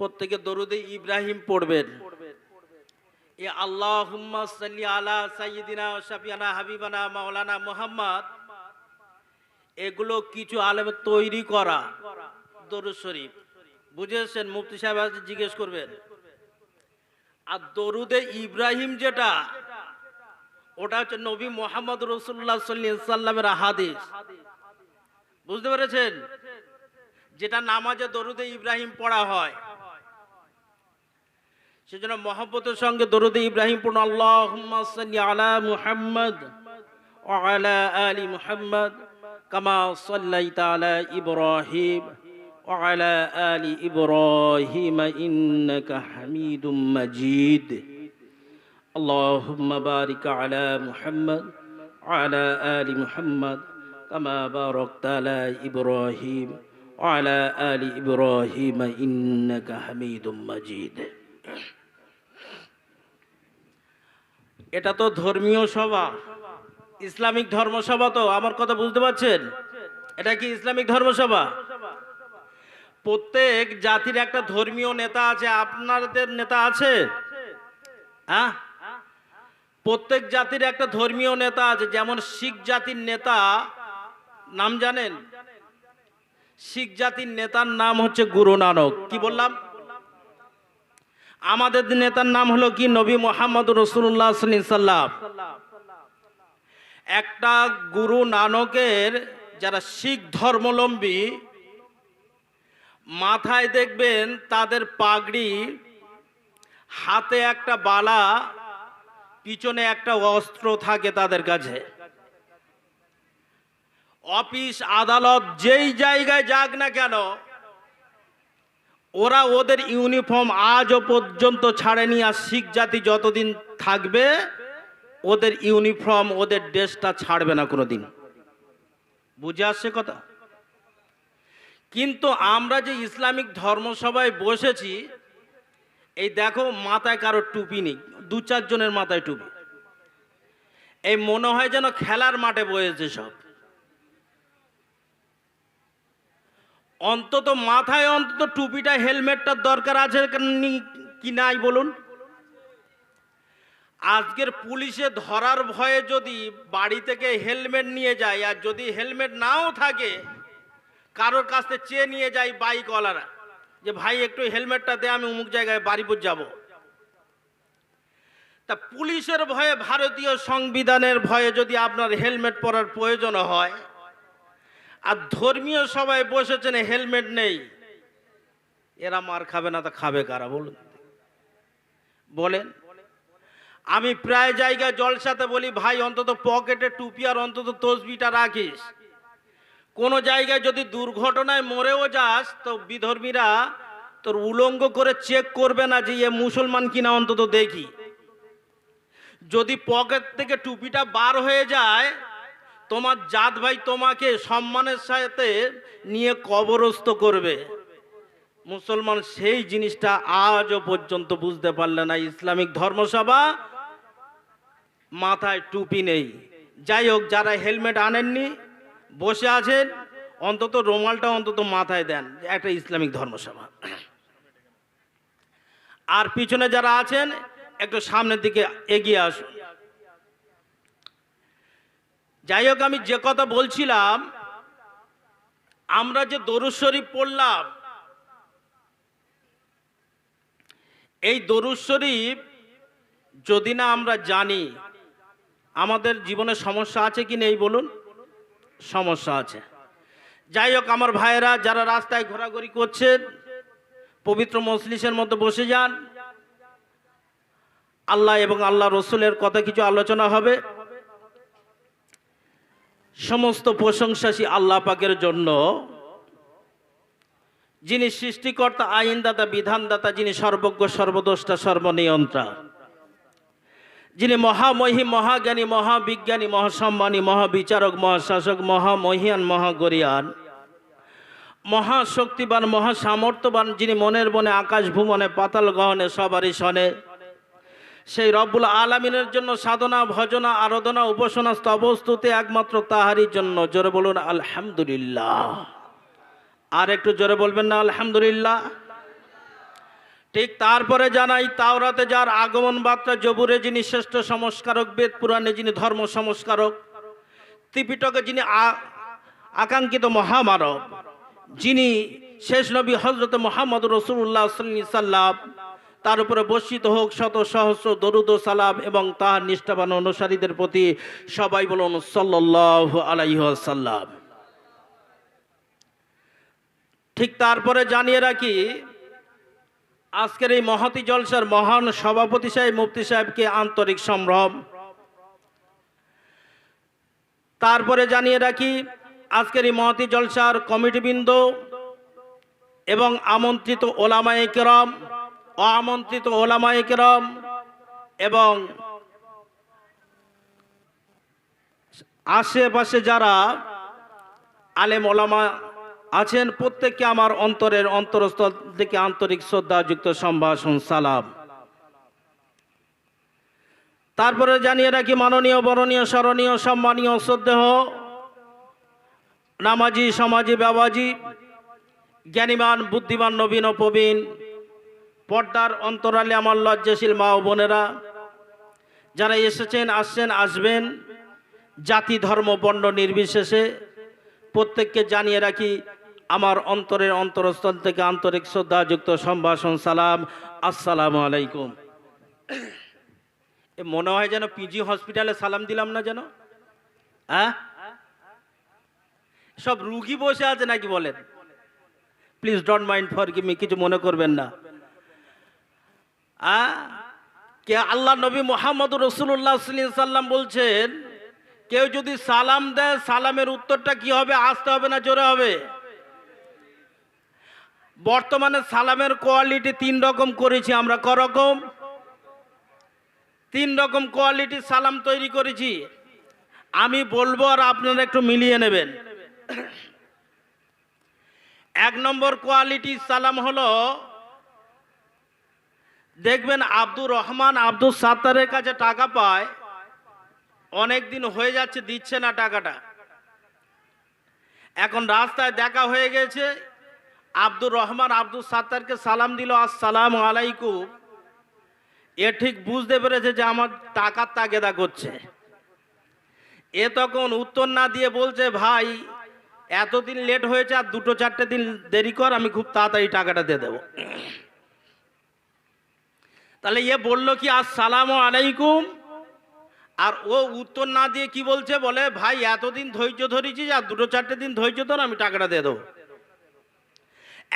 প্রত্যেকে দরুদে ইব্রাহিম পড়বেন। এ আল্লাহুম্মা সাল্লি আলা সাইয়্যিদিনা ওয়া শাফিয়ানা হাবিবানা মাওলানা মুহাম্মদ, এগুলো কিছু আলেমের তৈরি করা দরুদ শরীফ। বুঝেছেন? মুফতি সাহেব আজ জিজ্ঞেস করবেন। আর দরুদে ইব্রাহিম যেটা, ওটা হচ্ছে নবী মুহাম্মদ রাসূলুল্লাহ সাল্লাল্লাহু আলাইহি সাল্লামের হাদিস। বুঝতে পেরেছেন? যেটা নামাজে দরুদে ইব্রাহিম পড়া হয়, সেজন্য মহব্বতের সঙ্গে দরুদে ইব্রাহিম পড়ুন। আল্লাহুম্মা সাল্লি আলা মুহাম্মদ ওয়া আলা আলি মুহাম্মদ কামা সাল্লাইতা আলা ইব্রাহিম ওয়া আলা আলি ইব্রাহিম ইন্নাকা হামিদুম মাজিদ। আল্লাহুম্মা বারিক আলা মুহাম্মদ ওয়া আলা আলি মুহাম্মদ কামা বারাকতা আলা ইব্রাহিম ওয়া আলা আলি ইব্রাহিম ইন্নাকা হামিদুম মাজিদ। এটা তো ধর্মীয় সভা, ইসলামিক ধর্মসভা। তো আমার কথা বুঝতে পারছেন? এটা কি ইসলামিক ধর্মসভা? প্রত্যেক জাতির একটা ধর্মীয় নেতা আছে। আপনাদের নেতা আছে? হ্যাঁ, প্রত্যেক জাতির একটা ধর্মীয় নেতা আছে। যেমন শিখ জাতির নেতা নাম জানেন? শিখ জাতির নেতার নাম হচ্ছে গুরু নানক। কি বললাম? আমাদের নেতার নাম হলো কি? নবী মুহাম্মদ রাসূলুল্লাহ সাল্লাল্লাহু আলাইহি সাল্লাম। একটা গুরু নানকের যারা শিখ ধর্মাবলম্বী, মাথায় দেখবেন তাদের পাগড়ি, হাতে একটা বালা, পিছনে একটা অস্ত্র থাকে তাদের কাছে। অফিস আদালত যেই জায়গায় যাক না কেন, ওরা ওদের ইউনিফর্ম আজও পর্যন্ত ছাড়েনি। আর শিখ জাতি যতদিন থাকবে ওদের ইউনিফর্ম, ওদের ড্রেসটা ছাড়বে না কোনোদিন। বুঝে আসছে কথা? কিন্তু আমরা যে ইসলামিক ধর্মসভায় বসেছি, এই দেখো মাথায় কারো টুপি নেই, দু চারজনের মাথায় টুপি। এই মনে হয় যেন খেলার মাঠে বসেছে সব। অন্তত মাথায় অন্তত টুপিটা, হেলমেটটার দরকার আছে কি নাই বলুন? আজকের পুলিশে ধরার ভয়ে যদি বাড়ি থেকে হেলমেট নিয়ে যায়, আর যদি হেলমেট নাও থাকে কারোর কাছ থেকে চেয়ে নিয়ে যায় বাইকওয়ালারা, যে ভাই একটু হেলমেটটা দে, আমি অমুক জায়গায় বাড়িপুর যাব। তা পুলিশের ভয়ে, ভারতীয় সংবিধানের ভয়ে যদি আপনার হেলমেট পরার প্রয়োজন হয়, আর ধর্মীয় সভায় বসেছেন হেলমেট নেই, এরা মার খাবে না তা খাবে কারা বলুন? বলেন। আমি প্রায় জায়গায় জলসাতে বলি, ভাই অন্তত পকেটে টুপি আর অন্তত তসবিটা রাখিস। কোনো জায়গায় যদি দুর্ঘটনায় মরেও যাস তো বিধর্মীরা তোর উলঙ্গ করে চেক করবে না যে এ মুসলমান কিনা, অন্তত দেখি। যদি পকেট থেকে টুপিটা বার হয়ে যায়, তোমার জাত ভাই তোমাকে সম্মানের সাথে নিয়ে কবরস্থ করবে। মুসলমান সেই জিনিসটা আজও পর্যন্ত বুঝতে পারলে না। ইসলামিক ধর্মসভা, মাথায় টুপি নেই। যাই হোক, যারা হেলমেট আনেননি বসে আছেন, অন্তত রুমালটা অন্তত মাথায় দেন। একটা ইসলামিক ধর্মসভা। আর পিছনে যারা আছেন একটু সামনের দিকে এগিয়ে আসুন। যাই হোক, আমি যে কথা বলছিলাম, আমরা যে দরুদ শরীফ পড়লাম, এই দরুদ শরীফ যদি না আমরা জানি, আমাদের জীবনে সমস্যা আছে কি নেই বলুন? সমস্যা আছে। যাই হোক, আমার ভাইয়েরা যারা রাস্তায় ঘোরাঘুরি করছেন, পবিত্র মজলিসের মধ্যে বসে যান। আল্লাহ এবং আল্লাহ রসুলের কথা কিছু আলোচনা হবে। সমস্ত প্রশংসাসী আল্লাহ পাকের জন্য, যিনি সৃষ্টিকর্তা, আইনদাতা, বিধানদাতা, যিনি সর্বজ্ঞ, সর্বদ্রষ্টা, সর্বনিয়ন্ত্রণ, যিনি মহামহিম, মহাজ্ঞানী, মহাবিজ্ঞানী, মহাসম্মানী, মহাবিচারক, মহাশাসক, মহামহিয়ান, মহাগরিয়ান, মহাশক্তিবান, মহাসামর্থ্যবান, যিনি মনের বনে, আকাশ ভুবনে, পাতাল গহনে, সবারই শনে, সেই রব্বুল আলামিনের জন্য সাধনা, ভজনা, আরাধনা, উপাসনা, স্তবস্তুতি একমাত্র তাহারই জন্য। জোরে বলুন আলহামদুলিল্লাহ। আর একটু জোরে বলবেন না আলহামদুলিল্লাহ? ঠিক তারপরে জানাই, তাওরাতে যার আগমন বার্তা, জবুরে যিনি শ্রেষ্ঠ সংস্কারক, বেদ পুরাণে যিনি ধর্ম সংস্কারক, ত্রিপিটকে যিনি আকাঙ্ক্ষিত মহামানব, যিনি শেষ নবী হযরত মুহাম্মদ রাসূলুল্লাহ সাল্লাল্লাহু আলাইহি সাল্লাম, তার উপরে বর্ষিত হোক শত সহস্র দরুদ ও সালাম, এবং তার নিষ্ঠাবান অনুসারীদের প্রতি সবাই বলুন সাল্লাল্লাহু আলাইহি ওয়াসাল্লাম। ঠিক তারপরে জানিয়ে রাখি, আজকের এই মহতি জলসার মহান সভাপতি সাহেব মুফতি সাহেবকে আন্তরিক সম্ভ্রম। তারপরে জানিয়ে রাখি, আজকের এই মহতি জলসার কমিটিবৃন্দ এবং আমন্ত্রিত ওলামায়ে কেরাম, আমন্ত্রিত ওলামায়ে কেরাম এবং আশেপাশে যারা আলেম ওলামা আছেন, প্রত্যেককে আমার অন্তরের অন্তরস্থল থেকে আন্তরিক শ্রদ্ধাযুক্ত সম্ভাষণ সালাম। তারপরে জানিয়ে রাখি, মাননীয় বরণীয় স্মরণীয় সম্মানীয় শ্রদ্ধেয় নামাজি সমাজি বাবাজি, জ্ঞানীমান বুদ্ধিমান নবীন ও প্রবীণ, পর্দার অন্তরালে আমার লজ্জাশীল মা ও বোনেরা, যারা এসেছেন, আসছেন, আসবেন, জাতি ধর্ম বর্ণ নির্বিশেষে, প্রত্যেককে জানিয়ে রাখি আমার অন্তরের অন্তরস্থল থেকে আন্তরিক শ্রদ্ধাযুক্ত সম্ভাষণ সালাম। আসসালামু আলাইকুম। এ মনে হয় যেন পিজি হসপিটালে সালাম দিলাম না যেন। সব রুগী বসে আছে নাকি বলেন? Please don't mind for me, কিছু মনে করবেন না। কে আল্লাহ নবী মুহাম্মদ রাসূলুল্লাহ সাল্লাল্লাহু আলাইহি সাল্লাম বলছেন, কেউ যদি সালাম দেয়, সালামের উত্তরটা কি হবে? আসতে হবে না জোরে হবে? বর্তমানে সালামের কোয়ালিটি 3 রকম করেছি আমরা। ক রকম? 3 রকম কোয়ালিটির সালাম তৈরি করেছি। আমি বলবো আর আপনারা একটু মিলিয়ে নেবেন। 1 নম্বর কোয়ালিটির সালাম হলো, দেখবেন আব্দুর রহমান আব্দুল সাত্তারের কাছে টাকা পায়, অনেক দিন হয়ে যাচ্ছে দিচ্ছে না টাকাটা। এখন রাস্তায় দেখা হয়ে গেছে, আব্দুর রহমান আব্দুল সাত্তারকে সালাম দিল, আসসালামু আলাইকুম। এ ঠিক বুঝতে পেরেছে যে আমার টাকার তাগেদা করছে। এ তখন উত্তর না দিয়ে বলছে, ভাই এতদিন লেট হয়েছে, আর 2-4 দিন দেরি কর, আমি খুব তাড়াতাড়ি টাকাটা দিয়ে দেবো। তাহলে এ বলল কি আসসালামু আলাইকুম, আর ও উত্তর না দিয়ে কি বলছে? বলে, ভাই এতদিন ধৈর্য ধরেছি, আর 2-4 দিন ধৈর্য ধর, আমি টাকাটা দিয়ে দেবো।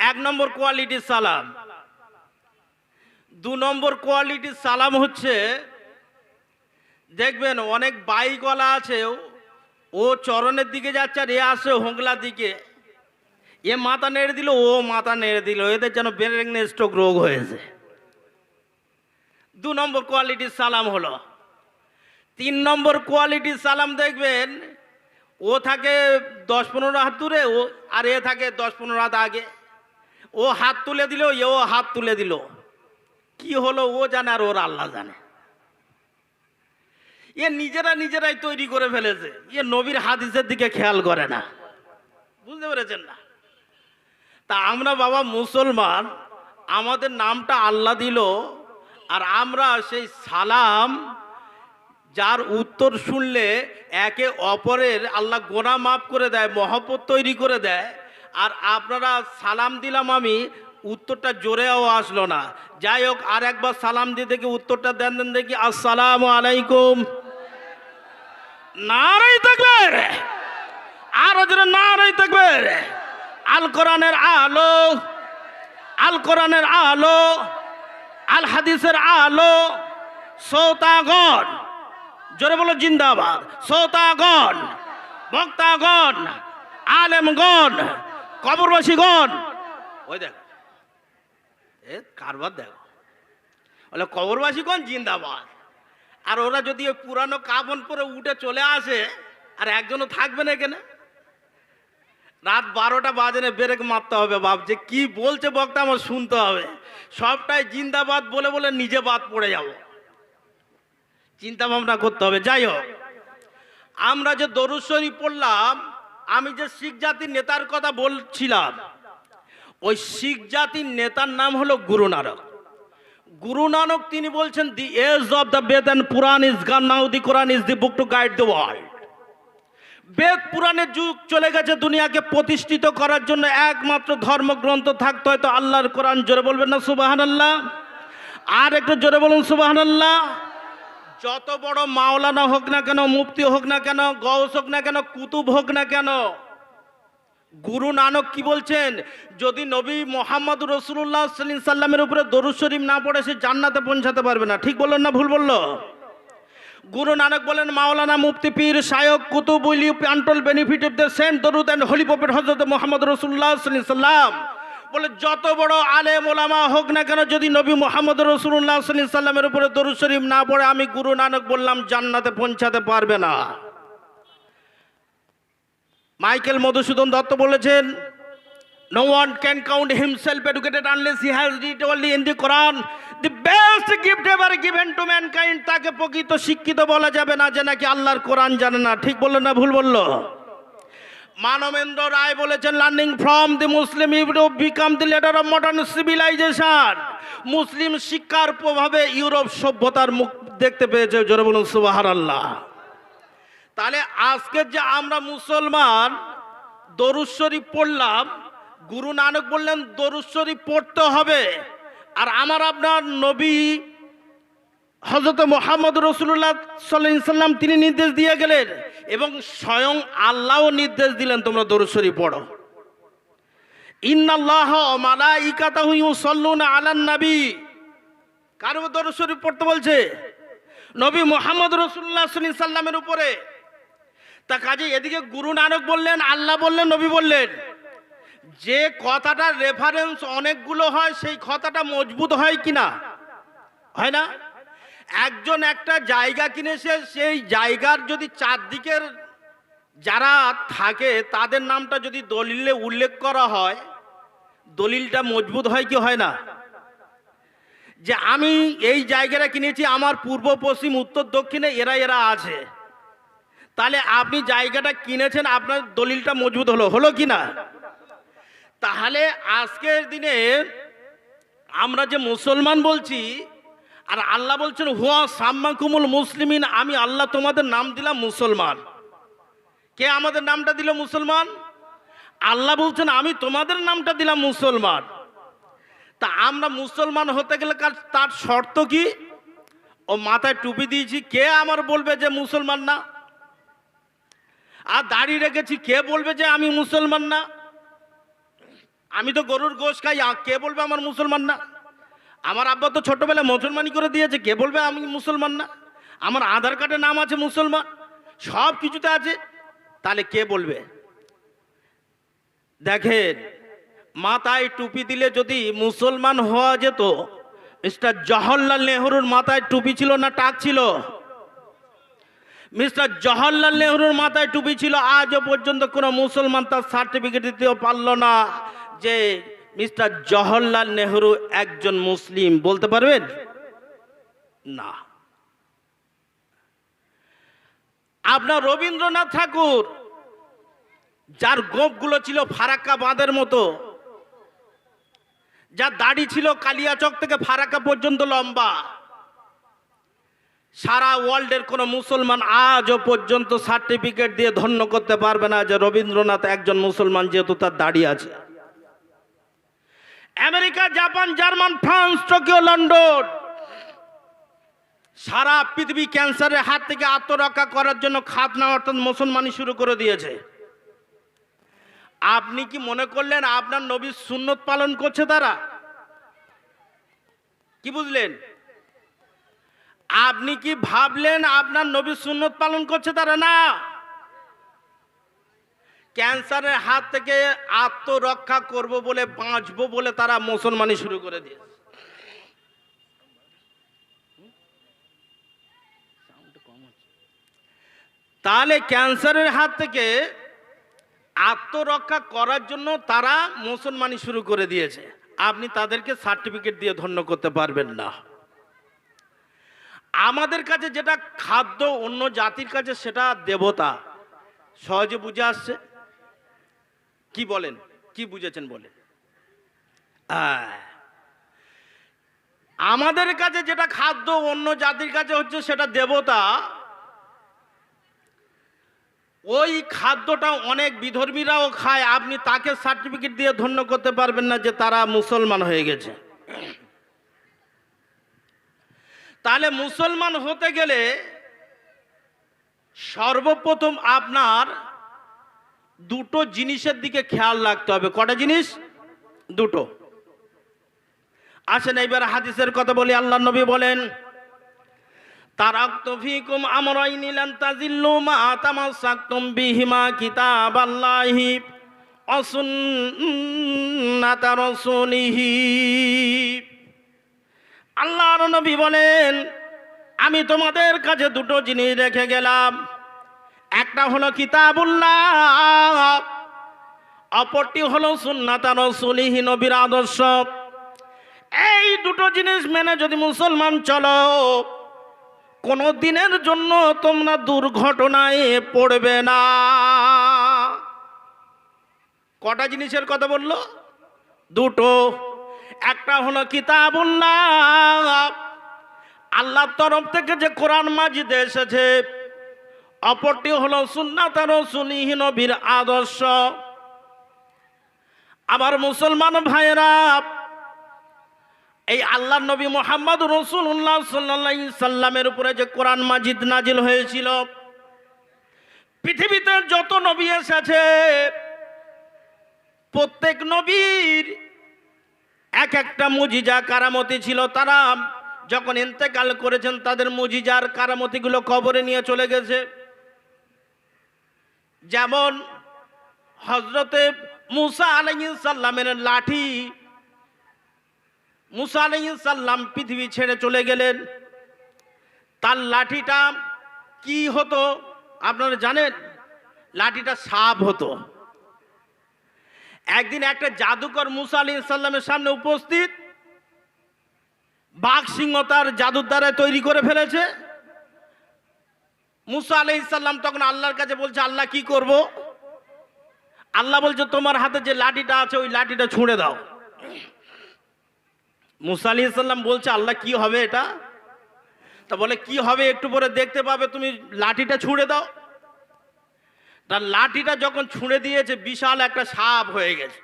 1 নম্বর কোয়ালিটির সালাম। 2 নম্বর কোয়ালিটির সালাম হচ্ছে, দেখবেন অনেক বাইকওয়ালা আছে, ও চরণের দিকে যাচ্ছে আর এ আসে হোগলার দিকে, এ মাথা নেড়ে দিল, ও মাথা নেড়ে দিল, এদের যেন ব্রেন স্ট্রোক রোগ হয়েছে। 2 নম্বর কোয়ালিটির সালাম হলো। 3 নম্বর কোয়ালিটির সালাম দেখবেন, ও থাকে 10-15 হাত দূরে, ও আর এ থাকে 10-15 হাত আগে। ও হাত তুলে দিল, এও হাত তুলে দিল। কি হলো ও জানে আর ওর আল্লাহ জানে। এ নিজেরাই তৈরি করে ফেলেছে। এ নবীর হাদিসের দিকে খেয়াল করে না। বুঝতে পেরেছেন না? তা আমরা বাবা মুসলমান, আমাদের নামটা আল্লাহ দিল, আর আমরা সেই সালাম, যার উত্তর শুনলে একে অপরের আল্লাহ গোনাহ মাফ করে দেয়, মহব্বত তৈরি করে দেয়, আর আপনারা সালাম দিলাম আমি, উত্তরটা জোরেও আসলো না। যাই হোক, আর একবার সালাম দিয়ে দেখি উত্তরটা দেন দেখি। আসসালামু আলাইকুম। নারাই তাকবীর, আরো জোরে নারাই তাকবীর। আল কোরআনের আলো, আল কোরআনের আলো, আল হাদিসের আলো, শ্রোতাগণ জোরে বলো জিন্দাবাদ। শ্রোতাগণ, বক্তাগণ, আলেমগণ, কবরবাসীগণ, ওই দেখ এ কারবার দেখো, বলে কবরবাসীগণ জিন্দাবাদ। আর ওরা যদি ওই পুরানো কাফন পরে উঠে চলে আসে, আর একজনও থাকবে না এখানে। রাত 12টা বাজে ব্রেক মারতে হবে, বাপ যে কি বলছে বক্তা আমার শুনতে হবে। সবটাই জিন্দাবাদ বলে বলে নিজে বাদ পড়ে যাব, চিন্তা ভাবনা করতে হবে। যাই হোক, আমরা যে দরুদ শরীফ পড়লাম, আমি যে শিখ জাতির নেতার কথা বলছিলাম, ওই শিখ জাতির নেতার নাম হলো গুরু নানক। গুরু নানক তিনি বলছেন, the age of the Veda and Puran is gone, now the Quran is the book to guide the world. Veda পুরাণের যুগ চলে গেছে, দুনিয়াকে প্রতিষ্ঠিত করার জন্য একমাত্র ধর্মগ্রন্থ থাকতে হয় তো আল্লাহর কোরআন। জোরে বলবেন না সুবহানাল্লাহ? আর একটু জোরে বলুন সুবহানাল্লাহ। যত বড় মাওলানা হোক না কেন, মুফতি হোক না কেন, গৌস হোক না কেন, কুতুব হোক না কেন, গুরু নানক কি বলছেন, যদি নবী মোহাম্মদ রসুল্লাহ সাল্লামের উপরে দরুদ শরীফ না পড়ে সে জান্নাতে পৌঁছাতে পারবে না। ঠিক বললেন না ভুল বললো? গুরু নানক বলেন, মাওলানা, মুফতি, পীর, শায়ক, কুতুব will you untold benefit of the saint দরুদ অ্যান্ড হোলি প্রফেট হযরত মুহাম্মদ রাসূলুল্লাহ সাল্লাল্লাহু আলাইহি সাল্লাম বলে, যত বড় আলেম ওলামা হোক না কেন, যদি নবী মুহাম্মদ রাসূলুল্লাহ সাল্লাল্লাহু আলাইহি সাল্লামের উপরে দরুদ শরীফ না পড়ে, আমি গুরু নানক বললাম জান্নাতে পৌঁছাতে পারবে না। মাইকেল মধুসূদন দত্ত বলেছেন, no one can count himself educated unless he has read only in the Quran, the best gift ever given to mankind। তাকে প্রকৃত শিক্ষিত বলা যাবে না যে নাকি আল্লাহর কোরআন জানে না। ঠিক বললো না ভুল বললো? মানবেন্দ্র রায় বলেছেন, learning from the Muslim Europe became the letter of modern civilization. মুসলিম শিক্ষার প্রভাবে ইউরোপ সভ্যতার মুখ দেখতে পেয়েছে। জোরে বলুন সুবহানাল্লাহ। তাহলে আজকে যে আমরা মুসলমান দরুদ শরীফ পড়লাম, গুরু নানক বললেন দরুদ শরীফ পড়তে হবে। আর আমার আপনার নবী হযরত মুহাম্মদ রাসূলুল্লাহ সাল্লাল্লাহু আলাইহি সাল্লাম তিনি নির্দেশ দিয়ে গেলেন, এবং স্বয়ং আল্লাহও নির্দেশ দিলেন তোমরা দরুদ শরীফ পড়ো। ইন্নাল্লাহা ওয়া মালাইকাতাহু ইউসাল্লুনা আলান নবী। কার উপর দরুদ শরীফ পড়তে বলছে? নবী মুহাম্মদ রাসূলুল্লাহ সাল্লাল্লাহু আলাইহি সাল্লামের উপরে। তা কাজে এদিকে গুরু নানক বললেন, আল্লাহ বললেন, নবী বললেন। যে কথাটার রেফারেন্স অনেকগুলো হয় সেই কথাটা মজবুত হয় কিনা? হয় না? একজন একটা জায়গা কিনেছে, সেই জায়গার যদি চারদিকের যারা থাকে তাদের নামটা যদি দলিলে উল্লেখ করা হয়, দলিলটা মজবুত হয় কি হয় না? যে আমি এই জায়গাটা কিনেছি, আমার পূর্ব পশ্চিম উত্তর দক্ষিণে এরা এরা আছে, তাহলে আপনি জায়গাটা কিনেছেন, আপনার দলিলটা মজবুত হলো কি না? তাহলে আজকের দিনে আমরা যে মুসলমান বলছি, আর আল্লাহ বলছেন হুয়া সাম্মাকুমুল মুসলিমিন, আমি আল্লাহ তোমাদের নাম দিলাম মুসলমান। কে আমাদের নামটা দিল? মুসলমান। আল্লাহ বলছেন আমি তোমাদের নামটা দিলাম মুসলমান। তা আমরা মুসলমান হতে গেলে তার শর্ত কি? ও মাথায় টুপি দিয়েছি, কে আমার বলবে যে মুসলমান না? আর দাড়ি রেখেছি, কে বলবে যে আমি মুসলমান না? আমি তো গরুর গোশ খাই, কে বলবে আমার মুসলমান না? আমার আব্বা তো ছোটবেলায় মুসলমানি করে দিয়েছে, কে বলবে আমি মুসলমান না? আমার আধার কার্ডে নাম আছে মুসলমান, সব কিছুতে আছে, তাহলে কে বলবে? দেখেন, মাথায় টুপি দিলে যদি মুসলমান হওয়া যেত, মিস্টার জওহরলাল নেহরুর মাথায় টুপি ছিল না টাক ছিল? মিস্টার জওহরলাল নেহরুর মাথায় টুপি ছিল, আজও পর্যন্ত কোনো মুসলমান তার সার্টিফিকেট দিতেও পারল না যে মিস্টার জওহরলাল নেহরু একজন মুসলিম। বলতে পারবেন না। আপনার রবীন্দ্রনাথ ঠাকুর, যার গোঁফগুলো ছিল ফারাক্কা বাঁধের মতো, যার দাড়ি ছিল কালিয়াচক থেকে ফারাক্কা পর্যন্ত লম্বা, সারা ওয়ার্ল্ডের কোনো মুসলমান আজও পর্যন্ত সার্টিফিকেট দিয়ে ধন্য করতে পারবে না যে রবীন্দ্রনাথ একজন মুসলমান, যেহেতু তার দাড়ি আছে। America, Japan, German, France, Tokyo, London, সারা পৃথিবী ক্যান্সারের হাত থেকে আত্মরক্ষা করার জন্য খাতনা অর্থাৎ মুসলমানি শুরু করে দিয়েছে। আপনি কি মনে করলেন আপনার নবীর সুন্নত পালন করছে তারা? কি বুঝলেন? আপনি কি ভাবলেন আপনার নবীর সুন্নত পালন করছে তারা? না। ক্যান্সারের হাত থেকে আত্মরক্ষা করব বলে, বাঁচবো বলে তারা মুসলমানি শুরু করে দিয়েছে। তাহলে ক্যান্সারের হাত থেকে আত্মরক্ষা করার জন্য তারা মুসলমানি শুরু করে দিয়েছে। আপনি তাদেরকে সার্টিফিকেট দিয়ে ধন্য করতে পারবেন না। আমাদের কাছে যেটা খাদ্য, অন্য জাতির কাছে সেটা দেবতা। সহজে বুঝে আসছে? কি বলেন? কি বুঝেছেন বলেন? আমাদের কাছে যেটা খাদ্য অন্য জাতির কাছে হচ্ছে সেটা দেবতা। ওই খাদ্যটা অনেক বিধর্মীরাও খায়, আপনি তাকে সার্টিফিকেট দিয়ে ধন্য করতে পারবেন না যে তারা মুসলমান হয়ে গেছে। তাহলে মুসলমান হতে গেলে সর্বপ্রথম আপনার দুটো জিনিসের দিকে খেয়াল রাখতে হবে। কটা জিনিস? দুটো। আসেন এইবার হাদিসের কথা বলি। আল্লাহ নবী বলেন, তারাকতু ফীকুম আমরাইনি লান তাজিল্লু মা তামাসসাকতুম বিহিমা কিতাবাল্লাহি ওয়া সুন্নাতা রাসূলিহি। আল্লাহর নবী বলেন, আমি তোমাদের কাছে দুটো জিনিস রেখে গেলাম। একটা হলো কিতাবুল্লাহ, অপরটি হলো সুন্নাতা রাসূলিহি, নবীর আদর্শ। এই দুটো জিনিস মেনে যদি মুসলমান চলো, কোনো দিনের জন্য তোমরা দুর্ঘটনায় পড়বে না। কটা জিনিসের কথা বললো? দুটো। একটা হলো কিতাবুল্লাহ, আল্লাহর তরফ থেকে যে কোরআন মাজিদ এসেছে। অপরটি হলো সুন্নাত রাসূলিহি, নবীর আদর্শ। আবার মুসলমান ভাইয়েরা, এই আল্লাহর নবী মুহাম্মদ রাসূলুল্লাহ সাল্লাল্লাহু আলাইহি সাল্লামের উপরে যে কোরআন মাজিদ নাজিল হয়েছিল, পৃথিবীতে যত নবী এসেছে প্রত্যেক নবীর এক একটা মুজিজা কারামতি ছিল। তারা যখন ইন্তেকাল করেছেন তাদের মুজিজার কারামতিগুলো কবরে নিয়ে চলে গেছে। যেমন হযরতে মুসা আলাইহিস সালামের লাঠি, মুসা আলাইহিস সালাম পৃথিবী ছেড়ে চলে গেলেন। তার লাঠিটা কি হতো আপনারা জানেন? লাঠিটা সাপ হতো। একদিন একটা জাদুকর মুসা আলাইহিস সালামের সামনে উপস্থিত, বাঘ সিংহ তার জাদুর দ্বারা তৈরি করে ফেলেছে। মুসা আলাইহিস সালাম তখন আল্লাহর কাছে বলছে, আল্লাহ কি করব? আল্লাহ বলছে, তোমার হাতে যে লাঠিটা আছে ওই লাঠিটা ছুঁড়ে দাও। মুসা আলাইহিস সালাম বলছে, আল্লাহ কি হবে এটা? তা বলে, কি হবে একটু পরে দেখতে পাবে, তুমি লাঠিটা ছুঁড়ে দাও। তার লাঠিটা যখন ছুঁড়ে দিয়েছে বিশাল একটা সাপ হয়ে গেছে।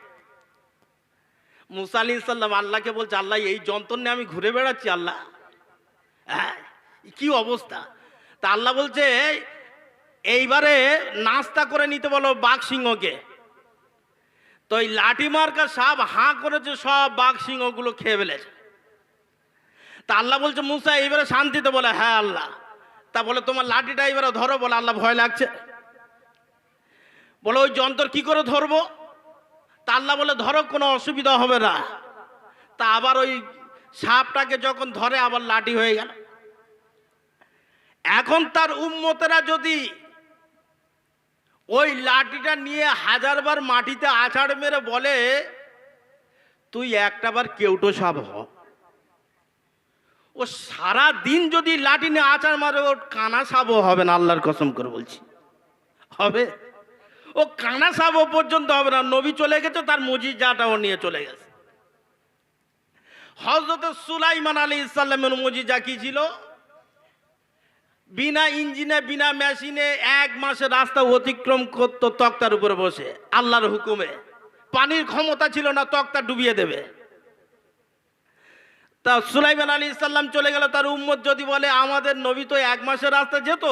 মুসা আলাইহিস সালাম আল্লাহকে বলছে, আল্লাহ এই যন্ত্র নিয়ে আমি ঘুরে বেড়াচ্ছি, আল্লাহ হ্যাঁ কি অবস্থা। তা আল্লাহ বলছে, এইবারে নাস্তা করে নিতে বলো বাঘ সিংহকে। তো এই লাঠি মার্কা সাপ হাঁ করেছে, সব বাঘ সিংহগুলো খেয়ে ফেলেছে। তা আল্লাহ বলছে, মুসা এইবারে শান্তিতে। বলে, হ্যাঁ আল্লাহ। তা বলে, তোমার লাঠিটা এইবারে ধরো। বলে, আল্লাহ ভয় লাগছে। বলে, ওই যন্ত্র কি করে ধরবো? তা আল্লাহ বলে, ধরো, কোনো অসুবিধা হবে না। তা আবার ওই সাপটাকে যখন ধরে আবার লাঠি হয়ে গেল। এখন তার উম্মতেরা যদি ওই লাঠিটা নিয়ে হাজারবার মাটিতে আছাড় মেরে বলে, তুই একটাবার কেউটো সাপ হ, ও সারা দিন যদি লাঠি নিয়ে আছাড় মারে, ওর কানা সাপও হবে না। আল্লাহর কসম করে বলছি, হবে? ও কানা সাপও পর্যন্ত হবে না। নবী চলে গেছে, তার মুজিজাটাও নিয়ে চলে গেছে। হযরত সুলাইমান আলাইহিস সালামের মুজিজা কি ছিল? বিনা ইঞ্জিনে বিনা মেশিনে 1 মাসের রাস্তা অতিক্রম করতো তক্তার উপরে বসে, আল্লাহর হুকুমে। পানির ক্ষমতা ছিল না, তক্তা ডুবিয়ে দেবে। তা সুলাইমান আলাইহিস সালাম চলে গেল। তার উম্মত যদি বলে, আমাদের নবী তো 1 মাসের রাস্তা যেত,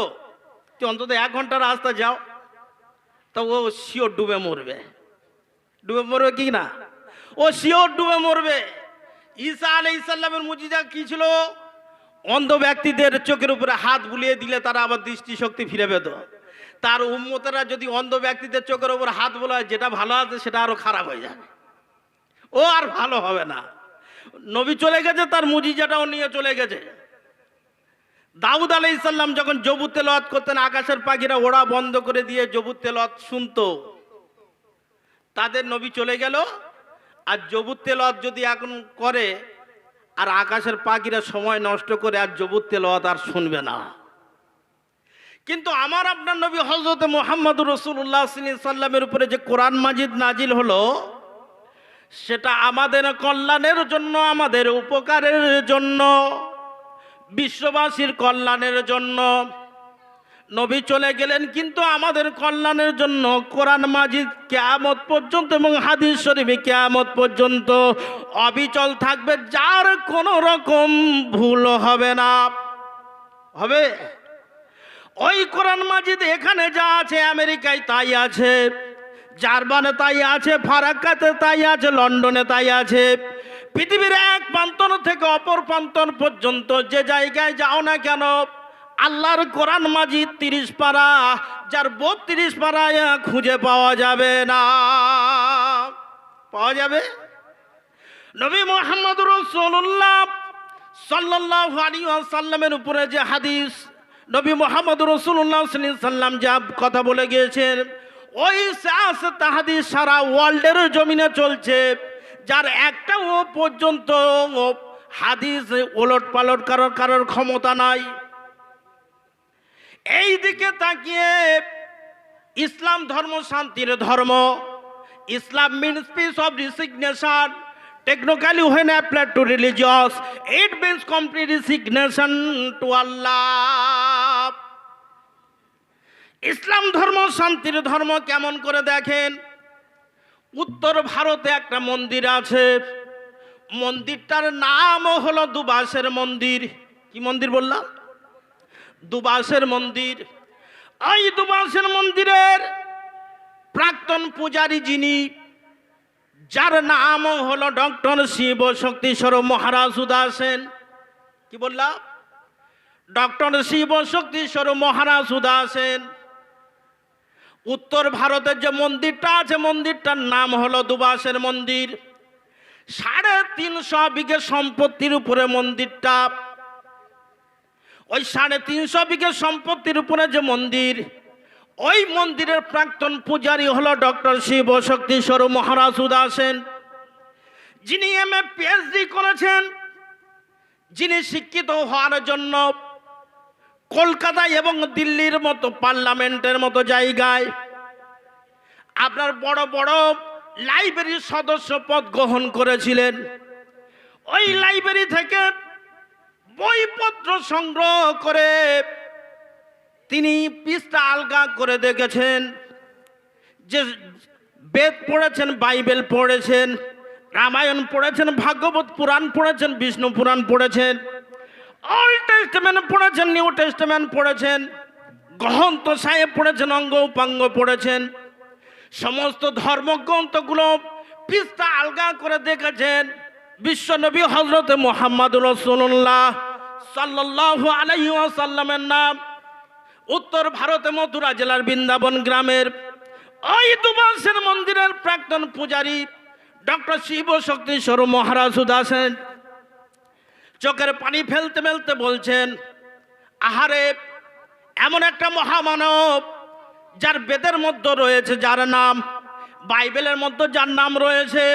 তুই অন্তত 1 ঘন্টার রাস্তা যাও, তো ও শিওর ডুবে মরবে। ডুবে মরবে কি না? ও শিওর ডুবে মরবে। ঈসা আলাইহিস সালামের মুজিজা কি ছিল? অন্ধ ব্যক্তিদের চোখের উপরে হাত বুলিয়ে দিলে তারা আবার দৃষ্টিশক্তি ফিরে পেত। তার উম্মতেরা যদি অন্ধ ব্যক্তিদের চোখের উপর হাত বোলায়, যেটা ভালো আছে সেটা আরো খারাপ হয়ে যাবে, ও আর ভালো হবে না। নবী চলে গেছে, তার মুজিজাটাও নিয়ে চলে গেছে। দাউদ আলাইহিস সালাম যখন জবুর তেলাওয়াত করতেন, আকাশের পাখিরা ওড়া বন্ধ করে দিয়ে জবুর তেলাওয়াত শুনতো। তাদের নবী চলে গেল, আর জবুর তেলাওয়াত যদি এখন করে আর আকাশের পাখিরা সময় নষ্ট করে আর জবুর তেলাওয়াত আর শুনবে না। কিন্তু আমার আপনার নবী হযরত মুহাম্মদুর রাসূলুল্লাহ সাল্লাল্লাহু আলাইহি সাল্লামের উপরে যে কোরআন মাজিদ নাজিল হলো, সেটা আমাদের কল্যাণের জন্য, আমাদের উপকারের জন্য, বিশ্ববাসীর কল্যাণের জন্য। নবী চলে গেলেন কিন্তু আমাদের কল্যাণের জন্য। কোরআন মাজিদ কিয়ামত পর্যন্ত এবং হাদিস শরীফে কিয়ামত পর্যন্ত অবিচল থাকবে, যার কোনো রকম ভুল হবে না। হবে? ওই কোরআন মাজিদ এখানে যা আছে আমেরিকায় তাই আছে, জার্মানে তাই আছে, ফারাক্কাতে তাই আছে, লন্ডনে তাই আছে। পৃথিবীর এক প্রান্তর থেকে অপর প্রান্তর পর্যন্ত যে জায়গায় যাও না কেন, আল্লাহর কোরআন মাজিদ 30 পারা, যার 32 পারায় খুঁজে পাওয়া যাবে না। পাওয়া যাবে? নবী মুহাম্মদ রাসূলুল্লাহ সাল্লাল্লাহু আলাইহি ওয়াসাল্লামের উপরে যে হাদিস, নবী মুহাম্মদ রাসূলুল্লাহ সাল্লাল্লাহু আলাইহি ওয়াসাল্লাম যা কথা বলে গিয়েছেন, ওই সাত হাদিস সারা ওয়ার্ল্ডের জমিনে চলছে, যার একটাও পর্যন্ত হাদিস ওলট পালট কারোর ক্ষমতা নাই। এই দিকে তাকিয়ে ইসলাম ধর্ম শান্তির ধর্ম। ইসলাম means peace of resignation. Technically, when applied to religious, it means complete resignation to Allah. ইসলাম ধর্ম শান্তির ধর্ম কেমন করে দেখেন। উত্তর ভারতে একটা মন্দির আছে, মন্দিরটার নাম হলো দুবাসের মন্দির। কি মন্দির বললাম? দুবাসের মন্দির। এই দুবাসের মন্দিরের প্রাক্তন পূজারী যিনি, যার নাম হলো ডক্টর শিব শক্তিশ্বর মহারাজ উদাসেন। কি বললাম? ডক্টর শিব শক্তিশ্বর মহারাজ উদাসেন। উত্তর ভারতের যে মন্দিরটা আছে, মন্দিরটার নাম হলো দুবাসের মন্দির। 350 বিঘে সম্পত্তির উপরে মন্দিরটা। ওই 350 বিঘে সম্পত্তির উপরে যে মন্দির, ওই মন্দিরের প্রাক্তন পূজারী হলো ডক্টর শিব শক্তিশ্বর মহারাজ উদাসেন, যিনি MA PhD করেছেন, যিনি শিক্ষিত হওয়ার জন্য কলকাতায় এবং দিল্লির মতো পার্লামেন্টের মতো জায়গায় আপনার বড় বড় লাইব্রেরির সদস্য পদ গ্রহণ করেছিলেন। ওই লাইব্রেরি থেকে বইপত্র সংগ্রহ করে তিনি পৃষ্ঠা আলগা করে দেখেছেন, যে বেদ পড়েছেন, বাইবেল পড়েছেন, রামায়ণ পড়েছেন, ভাগবত পুরাণ পড়েছেন, বিষ্ণু পুরাণ পড়েছেন, ওল্ড টেস্টামেন্ট পড়েছেন, নিউ টেস্টামেন্ট পড়েছেন, গ্রন্থ সাহেব পড়েছেন, অঙ্গ উপাঙ্গ পড়েছেন। সমস্ত ধর্মগ্রন্থগুলো পৃষ্ঠা আলগা করে দেখেছেন। বিশ্বনবী হযরত মুহাম্মদ রাসূলুল্লাহ সাল্লাল্লাহু আলাইহি ওয়াসাল্লামের নাম উত্তর ভারতে মথুরা জেলার বৃন্দাবন গ্রামের ওই দুবাসের মন্দিরের প্রাক্তন পূজারী ডক্টর শিব শক্তিশ্বর মহারাজ উদাসেন চোখের পানি ফেলতে ফেলতে বলছেন, আহারে, এমন একটা মহামানব যার বেদের মধ্যে রয়েছে যার নাম, বাইবেলের মধ্যে যার নাম রয়েছে,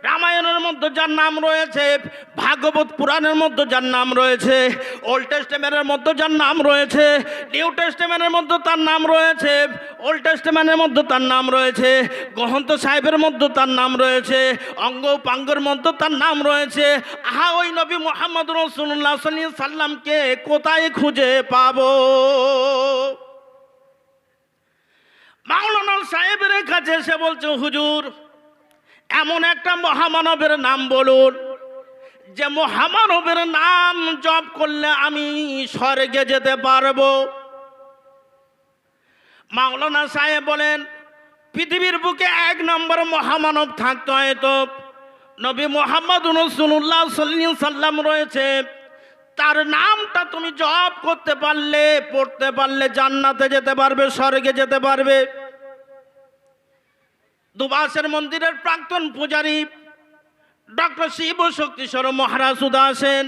রামায়ণের মধ্যে যার নাম রয়েছে, ভাগবত পুরাণের মধ্যে যার নাম রয়েছে, ওল্ড টেস্টামেন্টের মধ্যে যার নাম রয়েছে, নিউ টেস্টামেন্টের মধ্যে তার নাম রয়েছে, ওল্ড টেস্টামেন্টের মধ্যে তার নাম রয়েছে, গ্রন্থ সাহেবের মধ্যে তার নাম রয়েছে, অঙ্গ পাঙ্গের মধ্যে তার নাম রয়েছে। আহা, ওই নবী মুহাম্মদ রাসূলুল্লাহ সাল্লাল্লাহু আলাইহি ওয়াসাল্লামকে কোথায় খুঁজে পাবো? মাওলানা সাহেবের কাছে এসে বলছে, হুজুর, এমন একটা মহামানবের নাম বলুন যে মহামানবের নাম জপ করলে আমি স্বর্গে যেতে পারবো। মাওলানা সাহেব বলেন, পৃথিবীর বুকে 1 নম্বর মহামানব থাকতে হয়তো নবী মুহাম্মদ রাসূলুল্লাহ সাল্লাল্লাহু আলাইহি ওয়াসাল্লাম রয়েছে। তার নামটা তুমি জপ করতে পারলে, পড়তে পারলে জান্নাতে যেতে পারবে, স্বর্গে যেতে পারবে। দুবাসের মন্দিরের প্রাক্তন পূজারী ডক্টর শিব শক্তিশ্বর মহারাজ উদাসেন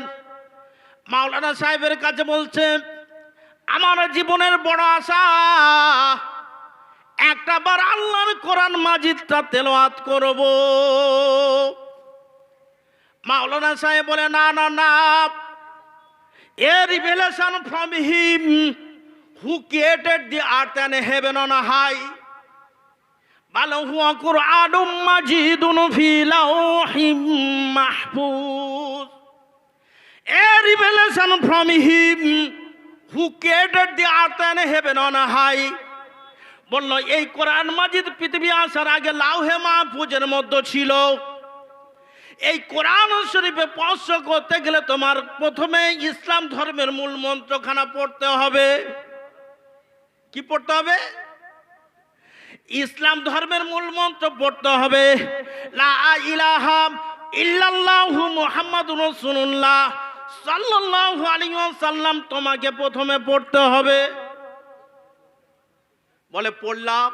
মাওলানা সাহেবের কাছে বলছে, আমার জীবনের বড় আশা একটাবার আল্লাহর কোরআন মাজিদটা তেলাওয়াত করব। মাওলানা সাহেব বলে, না না না, a revelation from him who created the earth and heaven on high. বাল হুয়া কুরআনুম মাজিদুন ফি লাওহিম Mahfuz. A revelation from him who created the earth and heaven on high। বললো এই কোরআন মাজিদ পৃথিবী আসার আগে লাউহে মাহফুজের মধ্যে ছিল। এই কোরআন শরীফে স্পর্শ করতে গেলে তোমার প্রথমে ইসলাম ধর্মের মূল মন্ত্রখানা পড়তে হবে। কি পড়তে হবে? ইসলাম ধর্মের মূল মন্ত্র পড়তে হবে, লা ইলাহা ইল্লাল্লাহু মুহাম্মাদুর রাসূলুল্লাহ সাল্লাল্লাহু আলাইহি ওয়াসাল্লাম তোমাকে প্রথমে পড়তে হবে। বলে পড়লাম,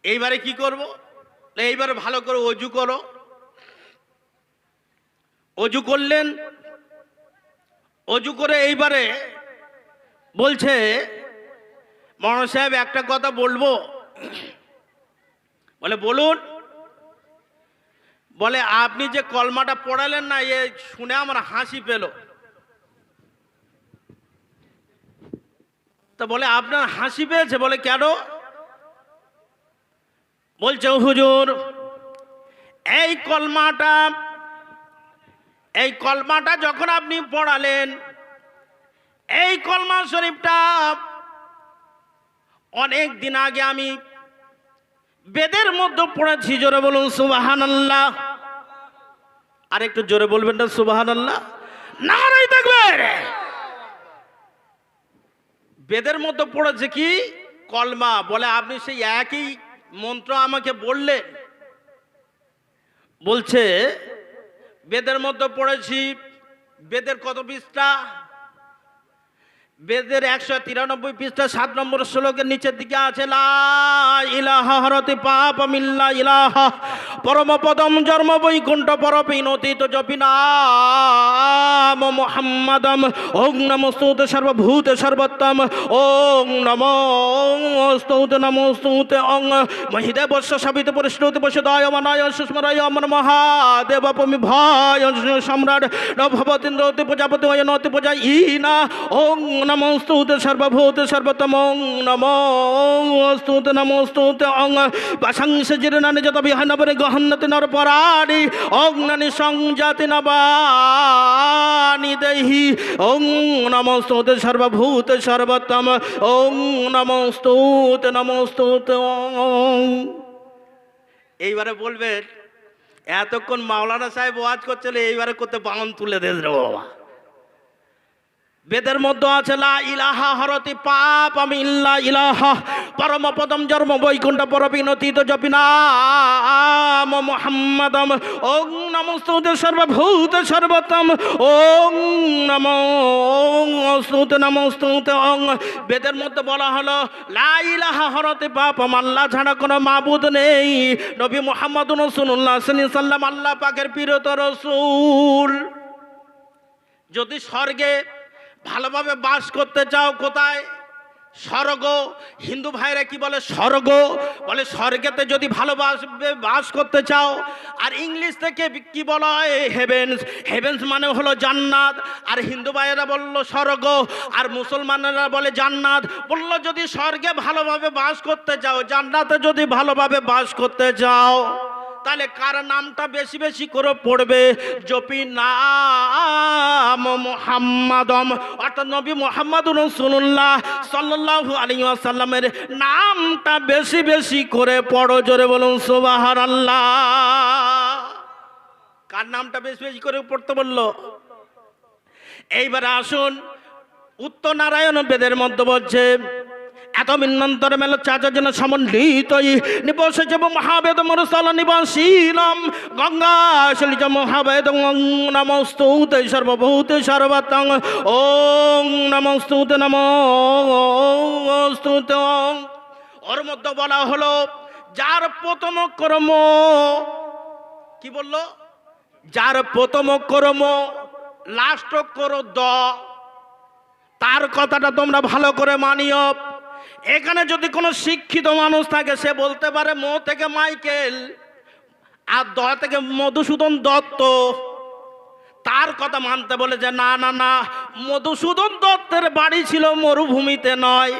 এইবারে কি করব? এইবারে ভালো করে ওযু করো। ওযু করলেন, ওযু করে এইবারে বলছে মৌলানা সাহেব একটা কথা বলবো। বলে বলুন। বলে আপনি যে কলমাটা পড়ালেন না, এ শুনে আমার হাসি পেল। তা বলে আপনার হাসি পেয়েছে? বলে কেন? বলছে হুজুর এই কলমাটা যখন আপনি পড়ালেন, এই কলমা শরীফটা অনেক দিন আগে আমি বেদের মধ্যে পড়েছি। জোরে বলুন সুবহানাল্লাহ। আর একটু জোরে বলবেন না সুবহানাল্লাহ? নারায়ে তাকবীর। বেদের মধ্যে পড়েছে কি? কলমা। বলে আপনি সেই একই মন্ত্র আমাকে বললেন? বলছে বেদের মধ্যে পড়েছি। বেদের কত পৃষ্ঠা? বেদের 193 পৃষ্ঠা 7 নম্বর শ্লোকের নিচের দিকে আছে, লা ইলাহা হরতি পাপমিল্লা ইলাহা পরমপদম জন্ম বৈকুণ্ঠ পরপিনতীত জপিনাম মুহাম্মাদম ওং নমস্তুতে সর্বভূতে সর্বোত্তম ওং নমস্তুতে নমস্তুতে অং মহিদে বর্ষ সবিত পরিশ্রুতি বসুদায় মনায় সুস্মরায় অমর মহাদেব পমি ভায় সম্রাট নভবতীন্দ্রতি প্রজাপতি অয় নতি প্রজা ইনা ওং নমস্তুতে সর্বভূতে সর্বোত্তম ওং নমস্তুতে নমস্তুতে অং বাসাংশ জিরনানি যত বিহানবরে গহন্নতি নরপরাণি অগ্নানি সংজাতি নবানি দেহি ওং নমস্তুতে সর্বভূতে সর্বোত্তম ওং নমস্তুতে নমস্তুতে ওং। এইবারে বলবেন এতক্ষণ মাওলানা সাহেব ওয়াজ করছিল, এইবারে করতে বাউন তুলে দেন রে বাবা। বেদের মধ্যে আছে লা ইলাহা হরতি পাপ আমি ইল্লা ইলাহা পরমপদম জন্ম বৈকুণ্ঠ পরপিনতীত জপিনাম মুহাম্মাদম ওং নমস্তুতে সর্বভূত সর্বোত্তম ওং নমস্তুতে নমস্তুতে অং। বেদের মধ্যে বলা হলো লা ইলাহা হরতি পাপ, আল্লাহ ছাড়া কোনো মাবুদ নেই। নবী মুহাম্মদুর রাসূলুল্লাহ সাল্লাল্লাহু আলাইহি ওয়াসাল্লাম আল্লাহ পাকের প্রিয়তর রাসূল। যদি স্বর্গে ভালোভাবে বাস করতে চাও, কোথায়? স্বর্গ। হিন্দু ভাইরা কি বলে? স্বর্গ। বলে স্বর্গেতে যদি ভালোবাসবে বাস করতে চাও। আর ইংলিশ থেকে কি বলা হয়? হেভেন্স। হেভেন্স মানে হলো জান্নাত। আর হিন্দু ভাইয়েরা বললো স্বর্গ, আর মুসলমানেরা বলে জান্নাত। বললো যদি স্বর্গে ভালোভাবে বাস করতে চাও, জান্নাতে যদি ভালোভাবে বাস করতে চাও, তাহলে কার নামটা বেশি বেশি করে পড়বে? জপি নাম মুহাম্মাদম, অর্থাৎ নবী মুহাম্মাদুর রাসূলুল্লাহ সাল্লাল্লাহু আলাইহি ওয়াসাল্লামের নামটা বেশি বেশি করে পড়ো। জোরে বলুন সুবহানাল্লাহ। কার নামটা বেশি বেশি করে পড়তে বললো? এইবারে আসুন, উত্তর নারায়ণ বেদের মধ্যে বলছে এত মিন্নন্তর মেল চাচার্জন সমন্বিত নিবসে যাব মহাবেদ মরুস্থল নিবাসীনম গঙ্গা শলিজ মহাবেদ নমস্তুতে সর্বভূতে সর্বতং ওং নমস্তুতে নমস্তুতে। ওর মধ্যে বলা হলো যার প্রথম কর্ম, কি বললো? যার প্রথম কর্ম লাস্ট করো দ, তার কথাটা তোমরা ভালো করে মানিও। এখানে যদি কোনো শিক্ষিত মানুষ থাকে, সে বলতে পারে ম থেকে মাইকেল আর দ থেকে মধুসূদন দত্ত, তার কথা মানতে বলে যে না না না, মধুসূদন দত্তের বাড়ি ছিল মরুভূমিতে নয়।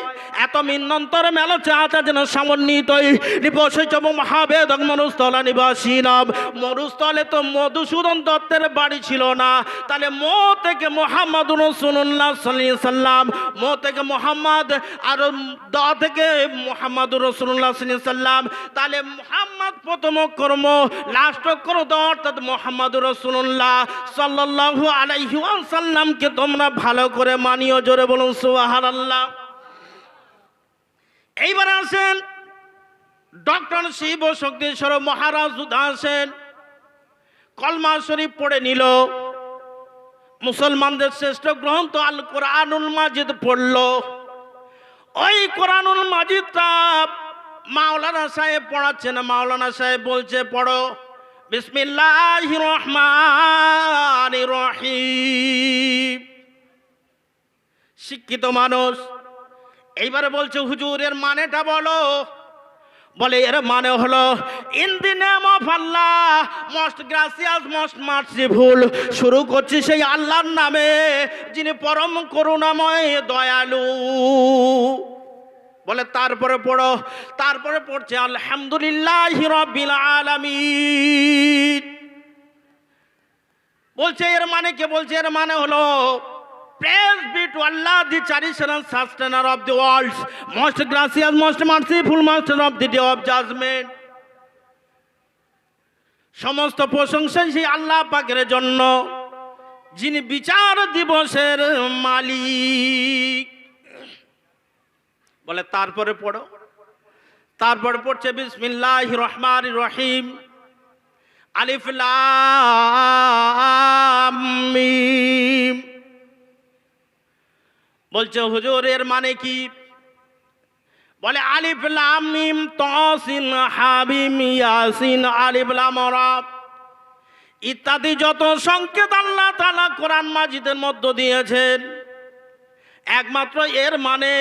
এত এত মিন্নন্তর মেলছে আচা যেন সমন্বিতই নিবসিত মহাবেদ মরুস্থলা নিবাসীনাম। মরুস্থলে তো মধুসূদন দত্তের বাড়ি ছিল না, তাহলে মো থেকে মোহাম্মদুর রাসূলুল্লাহ সাল্লাল্লাহু আলাইহি সাল্লাম, মো থেকে মোহাম্মদ আর দ থেকে মোহাম্মদুর রাসূলুল্লাহ সাল্লাল্লাহু আলাইহি সাল্লাম, তাহলে মোহাম্মদ প্রথম অক্ষর মো, লাস্ট অক্ষর দ, অর্থাৎ মোহাম্মদুর রাসূলুল্লাহ সাল্লাল্লাহু আলাইহি ওয়াসাল্লামকে তোমরা ভালো করে মানিও। জোরে বলুন সুবহানাল্লাহ। এইবার আসেন ডক্টর শিব শক্তিশ্বর মহারাজ উদাসেন কলমা শরীফ পড়ে নিল, মুসলমানদের শ্রেষ্ঠ গ্রন্থ আল কোরআনুল মাজিদ পড়ল। ওই কোরআনুল মাজিদটা মাওলানা সাহেব পড়াচ্ছেন, মাওলানা সাহেব বলছে পড়ো বিসমিল্লাহির রহমানির রহিম। শিক্ষিত মানুষ এইবারে বলছে হুজুর এর মানেটা বলো। বলে এর মানে হলো in the name of Allah most gracious most merciful. শুরু করছি সেই আল্লাহর নামে যিনি পরম করুণাময় দয়ালু। বলে তারপরে পড়ো, তারপরে পড়ছে আলহামদুলিল্লাহি রাব্বিল আলামিন। বলছে এর মানে কে? বলছে এর মানে হলো praise be to Allah, the cherisher and sustainer of the world, most gracious, most merciful, master of the day of judgment. সমস্ত প্রশংসা সেই আল্লাহ পাকের জন্য যিনি বিচার দিবসের মালিক। বলে তারপরে পড়ো, তারপরে পড়ছে বিসমিল্লাহির রহমানির রহিম আলিফ লাম মিম। বলছে হুজুর এর মানে কি? বলে আলিফ লাম মিম তাসিন হামিম ইয়াসিন আলিফ লাম রা ইত্যাদি যত সংকেত আল্লাহ তাআলা কোরআন মাজিদের মধ্যে দিয়েছেন, একমাত্র এর মানে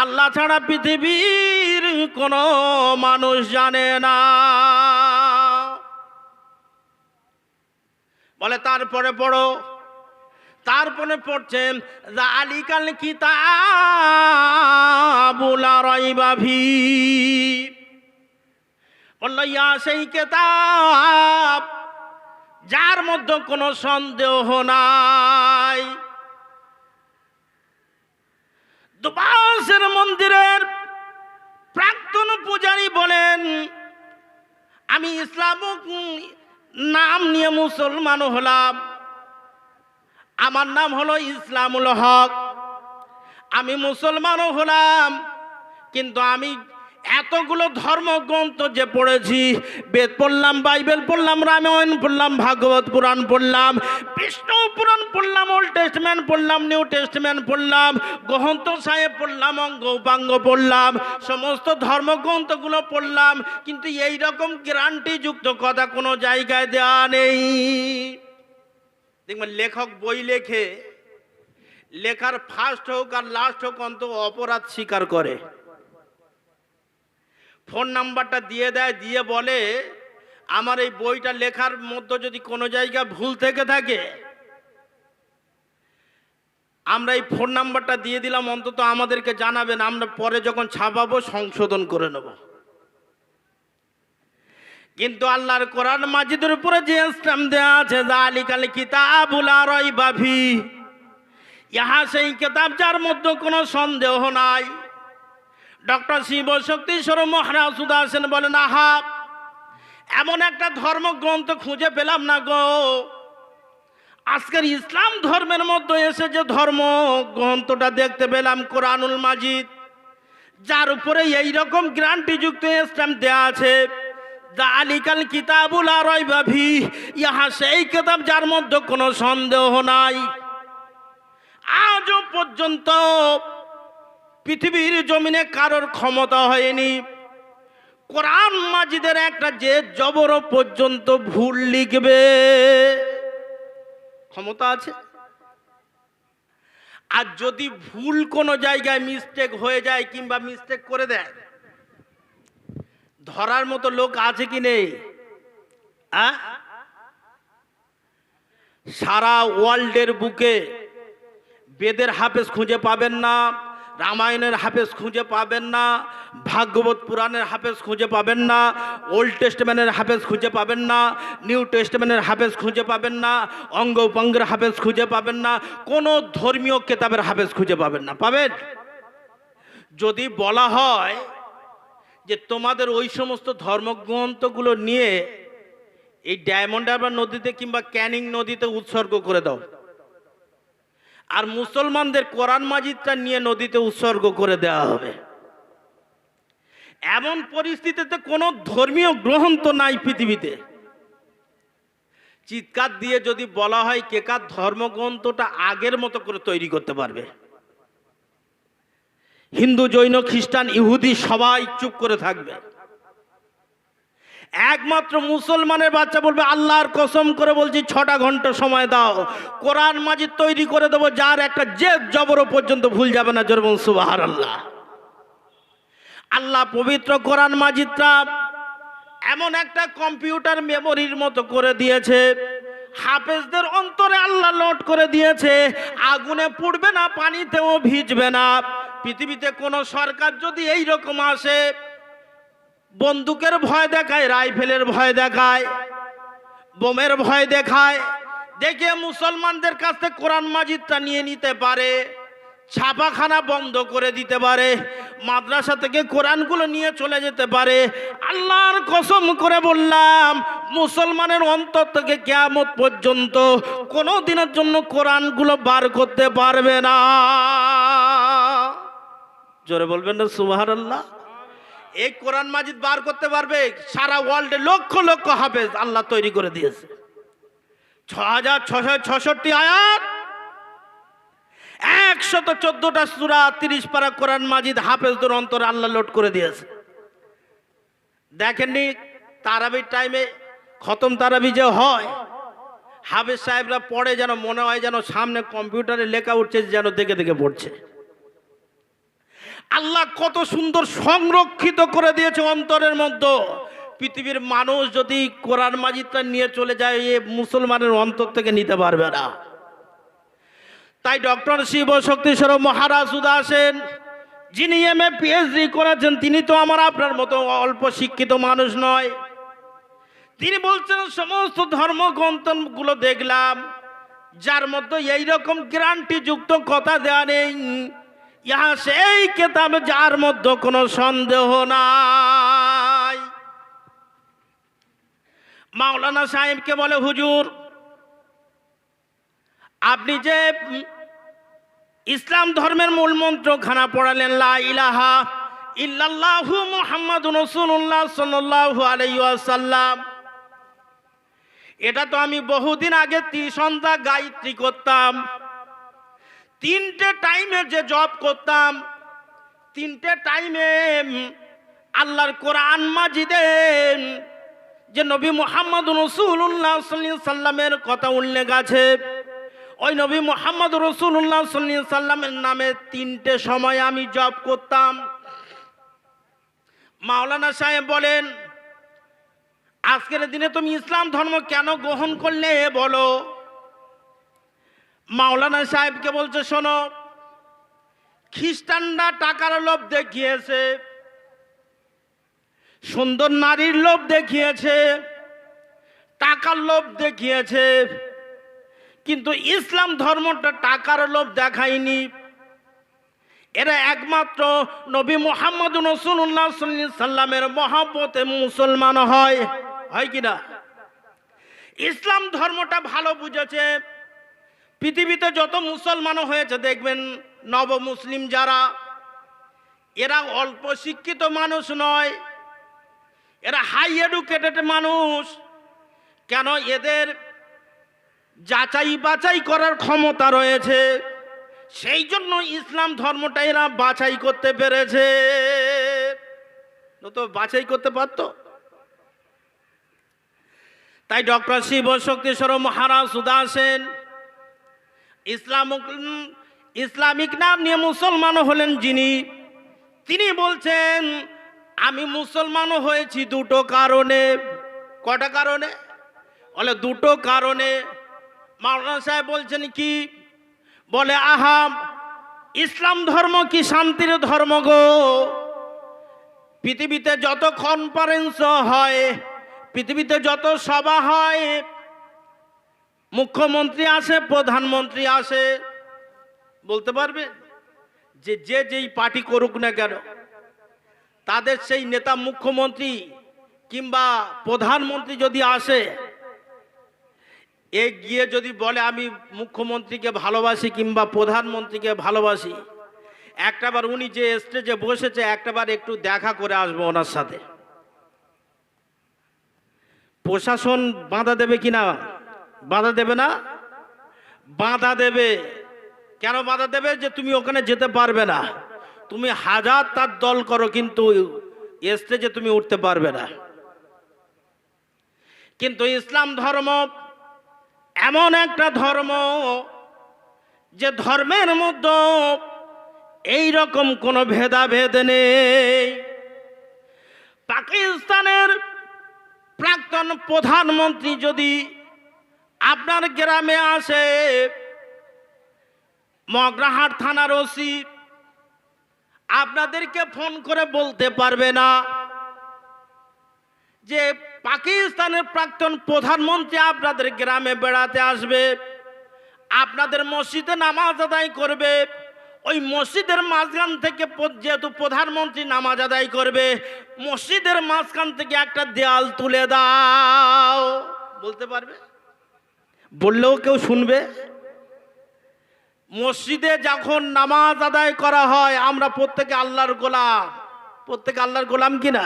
আল্লাহ ছাড়া পৃথিবীর কোনো মানুষ জানে না। বলে তারপরে পড়ো, তারপরে পড়ছেন যালিকাল কিতাবু লা রাইবা ফীহি। বলল ইয়া সেই কিতাব যার মধ্যে কোনো সন্দেহ নাই। দুবাসের মন্দিরের প্রাক্তন পূজারী বলেন আমি ইসলাম নাম নিয়ে মুসলমান হলাম, আমার নাম হলো ইসলামুল হক, আমি মুসলমানও হলাম, কিন্তু আমি এতগুলো ধর্মগ্রন্থ যে পড়েছি, বেদ পড়লাম, বাইবেল পড়লাম, রামায়ণ পড়লাম, ভাগবত পুরাণ পড়লাম, বিষ্ণু পুরাণ পড়লাম, ওল্ড টেস্টমেন্ট পড়লাম, নিউ টেস্টমেন্ট পড়লাম, গ্রন্থ সাহেব পড়লাম, অঙ্গ উপাঙ্গ পড়লাম, সমস্ত ধর্মগ্রন্থগুলো পড়লাম, কিন্তু এই রকম গ্যারান্টিযুক্ত কথা কোনো জায়গায় দেওয়া নেই। দেখবেন লেখক বই লেখে, লেখার ফার্স্ট হোক আর লাস্ট হোক অন্তত অপরাধ স্বীকার করে, ফোন নাম্বারটা দিয়ে দেয়, দিয়ে বলে আমার এই বইটা লেখার মধ্যে যদি কোনো জায়গা ভুল থেকে থাকে আমরা এই ফোন নাম্বারটা দিয়ে দিলাম, অন্তত আমাদেরকে জানাবেন, আমরা পরে যখন ছাপাবো সংশোধন করে নেব। কিন্তু আল্লাহর কোরআন মাজিদের উপরে যে স্ট্যাম্প দেওয়া আছে যালিকাল কিতাবু লা রাইবা ফীহি, ইহা সেই কিতাব যার মধ্যে কোনো সন্দেহ নাই। ডক্টর শিব শক্তিশ্বর মহারাজ উদাসেন বলেন আহা এমন একটা ধর্মগ্রন্থ খুঁজে পেলাম না গো। আজকের ইসলাম ধর্মের মধ্যে এসে যে ধর্ম গ্রন্থটা দেখতে পেলাম কোরআনুল মাজিদ, যার উপরে এইরকম গ্যারান্টিযুক্ত স্ট্যাম্প দেওয়া আছে যালিকাল কিতাবু লা রাইবা ফীহি, ইহা সেই কিতাব যার মধ্যে কোনো সন্দেহ নাই। আজও পর্যন্ত পৃথিবীর জমিনে কারোর ক্ষমতা হয়নি কোরআন মাজিদের একটা যে জবর পর্যন্ত ভুল লিখবে, ক্ষমতা আছে। আর যদি ভুল কোনো জায়গায় মিস্টেক হয়ে যায় কিংবা মিস্টেক করে দেয়, ধরার মতো লোক আছে কি নেই? সারা ওয়ার্ল্ডের বুকে বেদের হাফেজ খুঁজে পাবেন না, রামায়ণের হাফেজ খুঁজে পাবেন না, ভাগবত পুরাণের হাফেজ খুঁজে পাবেন না, ওল্ড টেস্টমেন্টের হাফেজ খুঁজে পাবেন না, নিউ টেস্টমেন্টের হাফেজ খুঁজে পাবেন না, অঙ্গ উপঙ্গের হাফেজ খুঁজে পাবেন না, কোনো ধর্মীয় কেতাবের হাফেজ খুঁজে পাবেন না। পাবেন? যদি বলা হয় যে তোমাদের ওই সমস্ত ধর্মগ্রন্থগুলো নিয়ে এই ডায়মন্ড হারবার নদীতে কিংবা ক্যানিং নদীতে উৎসর্গ করে দাও, আর মুসলমানদের কোরআন মাজিদটা নিয়ে নদীতে উৎসর্গ করে দেওয়া হবে, এমন পরিস্থিতিতে কোনো ধর্মীয় গ্রন্থ নাই পৃথিবীতে। চিৎকার দিয়ে যদি বলা হয় কে কার ধর্মগ্রন্থটা আগের মতো করে তৈরি করতে পারবে? হিন্দু, জৈন, খ্রিস্টান, ইহুদি সবাই চুপ করে থাকবে। একমাত্র মুসলমানের বাচ্চা বলবে আল্লাহর কসম করে বলছি 6টা ঘন্টা সময় দাও, কোরআন মাজিদ তৈরি করে দেবো যার একটা জেদ জবরও পর্যন্ত ভুল যাবে না। জোরে বলুন সুবহানাল্লাহ। আল্লাহ পবিত্র কোরআন মাজিদটা এমন একটা কম্পিউটার মেমোরির মতো করে দিয়েছে, হাফেজদের অন্তরে আল্লাহ লোড করে দিয়েছে, আগুনে পুড়বে না, পানিতেও ভিজবে না। পৃথিবীতে কোন সরকার যদি এই রকম আসে, বন্দুকের ভয় দেখায়, রাইফেলের ভয় দেখায়, বোমের ভয় দেখায়, দেখে মুসলমানদের কাছ থেকে কোরআন মাজিদটা নিয়ে নিতে পারে, ছাপাখানা বন্ধ করে দিতে পারে, মাদ্রাসা থেকে কোরআনগুলো নিয়ে চলে যেতে পারে, আল্লাহর কসম করে বললাম মুসলমানের অন্তর থেকে কিয়ামত পর্যন্ত কোনো দিনের জন্য কোরআনগুলো বার করতে পারবে না। জোরে বলবেন না সুবহানাল্লাহ। এই কোরআন মাজিদ বার করতে পারবে? সারা ওয়ার্ল্ডে লক্ষ লক্ষ হাফেজ আল্লাহ তৈরি করে দিয়েছে। 6666 আয়াত, 114টা সূরা, 30 পারা কোরআন মাজিদ হাফেজদের অন্তরে আল্লাহ লোড করে দিয়েছে। দেখেননি তারাবির টাইমে খতম তারাবি যে হয়, হাফেজ সাহেবরা পড়ে যেন মনে হয় যেন সামনে কম্পিউটারে লেখা উঠছে, যেন দেখে দেখে পড়ছে। আল্লাহ কত সুন্দর সংরক্ষিত করে দিয়েছে অন্তরের মধ্যে। পৃথিবীর মানুষ যদি কোরআন মাজিদটা নিয়ে চলে যায়, এ মুসলমানের অন্তর থেকে নিতে পারবে না। তাই ডক্টর শিব শক্তিশ্বর মহারাজ উদাসেন, যিনি এমএ পিএইচডি করেছেন, তিনি তো আমার আপনার মতো অল্প শিক্ষিত মানুষ নয়। তিনি বলছেন সমস্ত ধর্মগ্রন্থগুলো দেখলাম, যার মধ্যে এইরকম গ্যারান্টি যুক্ত কথা দেওয়া নেই, ইহা সেই কিতাব যার মধ্যে কোনো সন্দেহ নাই। মাওলানা সাহেবকে বলে, হুজুর আপনি যে ইসলাম ধর্মের মূল মন্ত্র খানা পড়ালেন, লা ইলাহা ইল্লাল্লাহু মুহাম্মাদুর রাসূলুল্লাহ সাল্লাল্লাহু আলাইহি ওয়াসাল্লাম, এটা তো আমি বহুদিন আগে ত্রিসন্ধ্যা গায়ত্রী করতাম, 3টে টাইমে যে জব করতাম, 3টে টাইমে আল্লাহর কোরআন মাজিদে যে নবী মুহাম্মদুর রাসূলুল্লাহ সাল্লাল্লাহু আলাইহি সাল্লামের কথা উল্লেখ আছে, ওই নবী মুহাম্মদুর রাসূলুল্লাহ সাল্লাল্লাহু আলাইহি সাল্লামের নামে 3টে সময় আমি জব করতাম। মাওলানা সাহেব বলেন, আজকের দিনে তুমি ইসলাম ধর্ম কেন গ্রহণ করলে বলো? মাওলানা সাহেবকে বলছে, শোনো, খ্রিস্টানরা টাকার লোভ দেখিয়েছে, সুন্দর নারীর লোভ দেখিয়েছে, টাকার লোভ দেখিয়েছে, কিন্তু ইসলাম ধর্মটা টাকার লোভ দেখায়নি। এরা একমাত্র নবী মুহাম্মদুর রাসূলুল্লাহ সাল্লাল্লাহু আলাইহি সাল্লামের মহব্বতে মুসলমান হয় কিনা? ইসলাম ধর্মটা ভালো বুঝেছে। পৃথিবীতে যত মুসলমান হয়েছে দেখবেন, নব মুসলিম যারা, এরা অল্প শিক্ষিত মানুষ নয়, এরা হাই এডুকেটেড মানুষ। কেন? এদের যাচাই বাছাই করার ক্ষমতা রয়েছে, সেই জন্য ইসলাম ধর্মটা এরা বাছাই করতে পেরেছে। তো বাছাই করতে পারত? তাই ডক্টর শিব শক্তিশ্বর মহারাজ উদাসেন ইসলামিক নাম নিয়ে মুসলমান হলেন যিনি, তিনি বলছেন আমি মুসলমান হয়েছি 2টো কারণে। কটা কারণে? বলে 2টো কারণে। মাওলানা সাহেব বলছেন কি? বলে, আহা ইসলাম ধর্ম কি শান্তির ধর্ম গো? পৃথিবীতে যত কনফারেন্স হয়, পৃথিবীতে যত সভা হয়, মুখ্যমন্ত্রী আসে, প্রধানমন্ত্রী আসে, বলতে পারবে যে যেই পার্টি করুক না কেন, তাদের সেই নেতা মুখ্যমন্ত্রী কিংবা প্রধানমন্ত্রী যদি আসে, এ গিয়ে যদি বলে আমি মুখ্যমন্ত্রীকে ভালোবাসি কিংবা প্রধানমন্ত্রীকে ভালোবাসি, একটাবার উনি যে স্টেজে বসেছে একটাবার একটু দেখা করে আসবো ওনার সাথে, প্রশাসন বাধা দেবে কিনা? বাধা দেবে না? বাধা দেবে। কেন বাধা দেবে? যে তুমি ওখানে যেতে পারবে না, তুমি হাজার তার দল করো কিন্তু স্টেজে তুমি উঠতে পারবে না। কিন্তু ইসলাম ধর্ম এমন একটা ধর্ম যে ধর্মের মধ্যে এই রকম কোনো ভেদাভেদ নেই। পাকিস্তানের প্রাক্তন প্রধানমন্ত্রী যদি আপনার গ্রামে আসে, মগরাহাট থানার ওসি আপনাদেরকে ফোন করে বলতে পারবে না যে পাকিস্তানের প্রাক্তন প্রধানমন্ত্রী আপনাদের গ্রামে বেড়াতে আসবে, আপনাদের মসজিদে নামাজ আদায় করবে। ওই মসজিদের মাঝখান থেকে, যেহেতু প্রধানমন্ত্রী নামাজ আদায় করবে, মসজিদের মাঝখান থেকে একটা দেয়াল তুলে দাও, বলতে পারবে? বললেও কেউ শুনবে? মসজিদে যখন নামাজ আদায় করা হয়, আমরা প্রত্যেকে আল্লাহর গোলাম। প্রত্যেকে আল্লাহর গোলাম কিনা?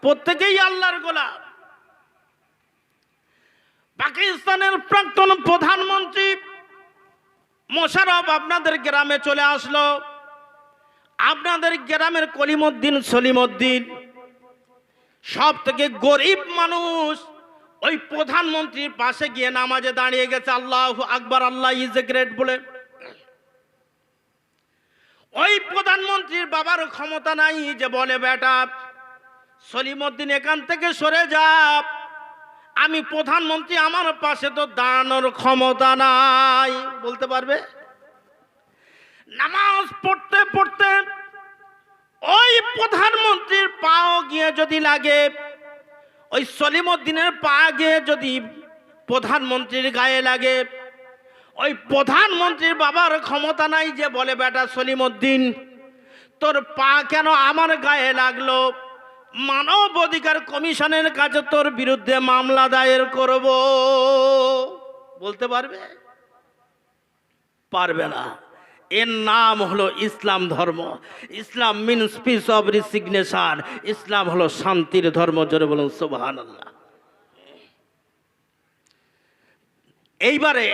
প্রত্যেকেই আল্লাহর গোলাম। পাকিস্তানের প্রাক্তন প্রধানমন্ত্রী মোশাররফ আপনাদের গ্রামে চলে আসলো। আপনাদের গ্রামের কলিমউদ্দিন সলিমউদ্দিন সব থেকে গরিব মানুষ, ওই প্রধানমন্ত্রীর পাশে গিয়ে নামাজে দাঁড়িয়ে গেছে, আল্লাহু আকবার, আল্লাহ ইজ এ গ্রেট বলে। ওই প্রধানমন্ত্রীর বাবার ক্ষমতা নাই যে বলে বেটা সলিমউদ্দিন এখান থেকে সরে যা, আমি প্রধানমন্ত্রী, আমার পাশে তো দাঁড়ানোর ক্ষমতা নাই, বলতে পারবে? নামাজ পড়তে পড়তে ওই প্রধানমন্ত্রীর পাও গিয়ে যদি লাগে, ওই সলিমউদ্দিনের পা গিয়ে যদি প্রধানমন্ত্রীর গায়ে লাগে, ওই প্রধানমন্ত্রীর বাবার ক্ষমতা নাই যে বলে বেটা সলিমউদ্দিন তোর পা কেন আমার গায়ে লাগলো, মানব অধিকার কমিশনের কাছে তোর বিরুদ্ধে মামলা দায়ের করব, বলতে পারবে? পারবে না। এর নাম হলো ইসলাম ধর্ম। ইসলাম মিনস পিস অফ রিসিগনেশন। ইসলাম হলো শান্তির ধর্ম। জোরে বলুন সুবহানাল্লাহ। এইবারে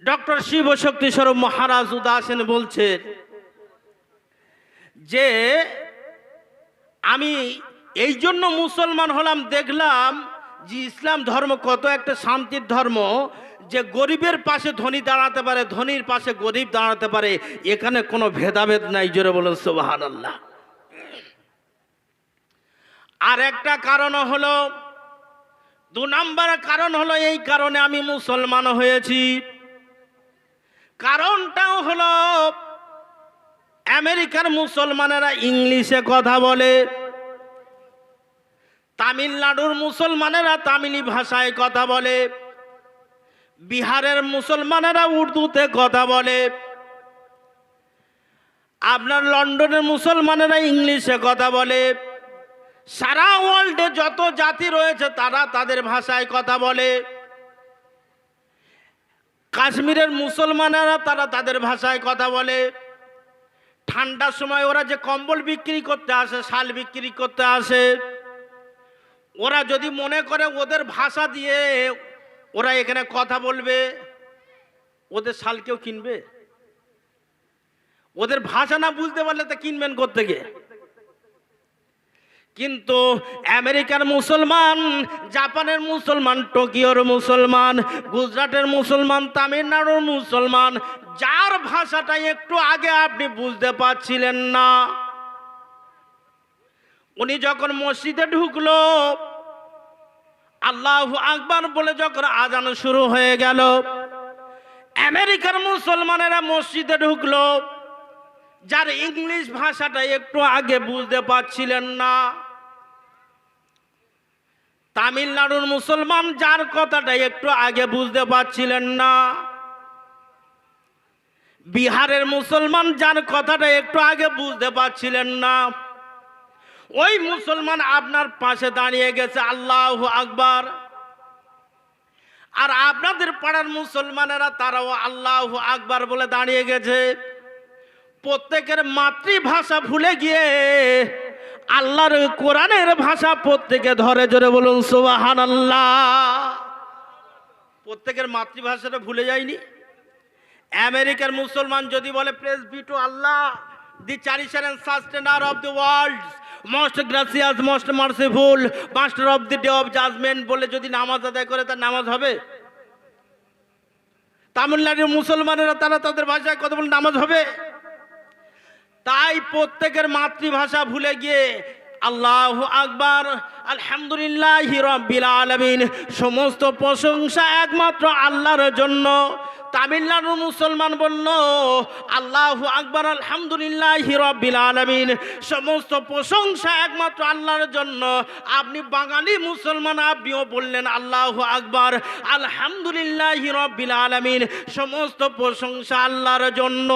ডক্টর শিবশক্তি স্বরূপ মহারাজ উদাসীন বলছেন যে আমি এই জন্য মুসলমান হলাম, দেখলাম যে ইসলাম ধর্ম কত একটা শান্তির ধর্ম, যে গরিবের পাশে ধনী দাঁড়াতে পারে, ধনীর পাশে গরিব দাঁড়াতে পারে, এখানে কোনো ভেদাভেদ নাই। জোরে বলুন সুবহানাল্লাহ। আর একটা কারণ হলো, 2 নম্বর কারণ হলো, এই কারণে আমি মুসলমান হয়েছি। কারণটাও হলো আমেরিকার মুসলমানেরা ইংলিশে কথা বলে, তামিলনাড়ুর মুসলমানেরা তামিলি ভাষায় কথা বলে, বিহারের মুসলমানেরা উর্দুতে কথা বলে, আপনার লন্ডনের মুসলমানেরা ইংলিশে কথা বলে, সারা ওয়ার্ল্ডে যত জাতি রয়েছে তারা তাদের ভাষায় কথা বলে। কাশ্মীরের মুসলমানেরা তারা তাদের ভাষায় কথা বলে। ঠান্ডার সময় ওরা যে কম্বল বিক্রি করতে আসে, শাল বিক্রি করতে আসে, ওরা যদি মনে করে ওদের ভাষা দিয়ে ওরা এখানে কথা বলবে, ওদের শাল কেউ কিনবে? ওদের ভাষা না বুঝতে পারলে তা কিনবেন কোত্থেকে? কিন্তু আমেরিকার মুসলমান, জাপানের মুসলমান, টোকিওর মুসলমান, গুজরাটের মুসলমান, তামিলনাড়ুর মুসলমান, যার ভাষাটা একটু আগে আপনি বুঝতে পারছিলেন না, উনি যখন মসজিদে ঢুকলো, আল্লাহু আকবার বলে যখন আজান শুরু হয়ে গেল, আমেরিকার মুসলমানেরা মসজিদে ঢুকলো, যার ইংলিশ ভাষাটা একটু আগে বুঝতে পারছিলেন না। তামিলনাড়ুর মুসলমান যার কথাটা একটু আগে বুঝতে পারছিলেন না। বিহারের মুসলমান যার কথাটা একটু আগে বুঝতে পারছিলেন না, ওই মুসলমান আপনার পাশে দাঁড়িয়ে গেছে আল্লাহু আকবার। আর আপনাদের পাড়ার মুসলমানেরা তারাও আল্লাহু আকবার বলে দাঁড়িয়ে গেছে। প্রত্যেকের মাতৃভাষা ভুলে গিয়ে আল্লাহর কোরআনের ভাষা প্রত্যেকে ধরে জোরে বলুন সুবহানাল্লাহ। প্রত্যেকের মাতৃভাষাটা ভুলে যায়নি। আমেরিকার মুসলমান যদি বলে praise be to Allah, the cherisher and sustainer of the world, most gracious, most merciful, master of the day of judgment বলে যদি নামাজ আদায় করে, তার নামাজ হবে? তামিলনাড়ুর মুসলমানেরা তারা তাদের ভাষায় কথা বলে নামাজ হবে? তাই প্রত্যেকের মাতৃভাষা ভুলে গিয়ে আল্লাহু আকবার, আলহামদুলিল্লাহি রাব্বিল আলামিন, সমস্ত প্রশংসা একমাত্র আল্লাহর জন্য। তামিলনাড়ুর মুসলমান বলল আল্লাহু আকবার, আলহামদুলিল্লাহি রাব্বিল আলামিন, সমস্ত প্রশংসা একমাত্র আল্লাহর জন্য। আপনি বাঙালি মুসলমান, আপনিও বললেন আল্লাহু আকবার, আলহামদুলিল্লাহি রাব্বিল আলামিন, সমস্ত প্রশংসা আল্লাহর জন্য।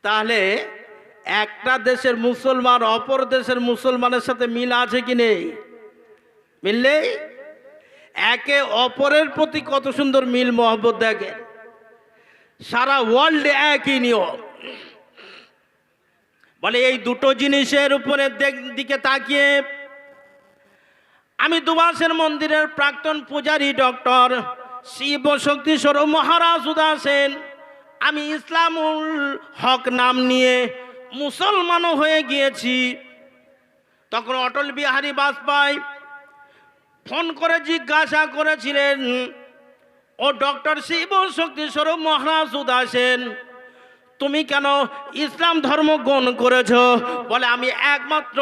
তাহলে একটা দেশের মুসলমান অপর দেশের মুসলমানের সাথে মিল আছে কি নেই? মিললে একে অপরের প্রতি কত সুন্দর মিল মহব্বত দেখেন। সারা ওয়ার্ল্ডে একই নিয়ম। বলে এই দুটো জিনিসের উপরে দিকে তাকিয়ে আমি দুবাসের মন্দিরের প্রাক্তন পূজারী ডক্টর শিব শক্তি স্বরূপ মহারাজ উদাসেন, আমি ইসলামুল হক নাম নিয়ে মুসলমানও হয়ে গিয়েছি। তখন অটল বিহারী বাজপেয়ী ফোন করে জিজ্ঞাসা করেছিলেন, ও ডক্টর শিব শক্তি স্বরূপ মহারাজ উদাসেন, তুমি কেন ইসলাম ধর্ম গ্রহণ করেছ? বলে আমি একমাত্র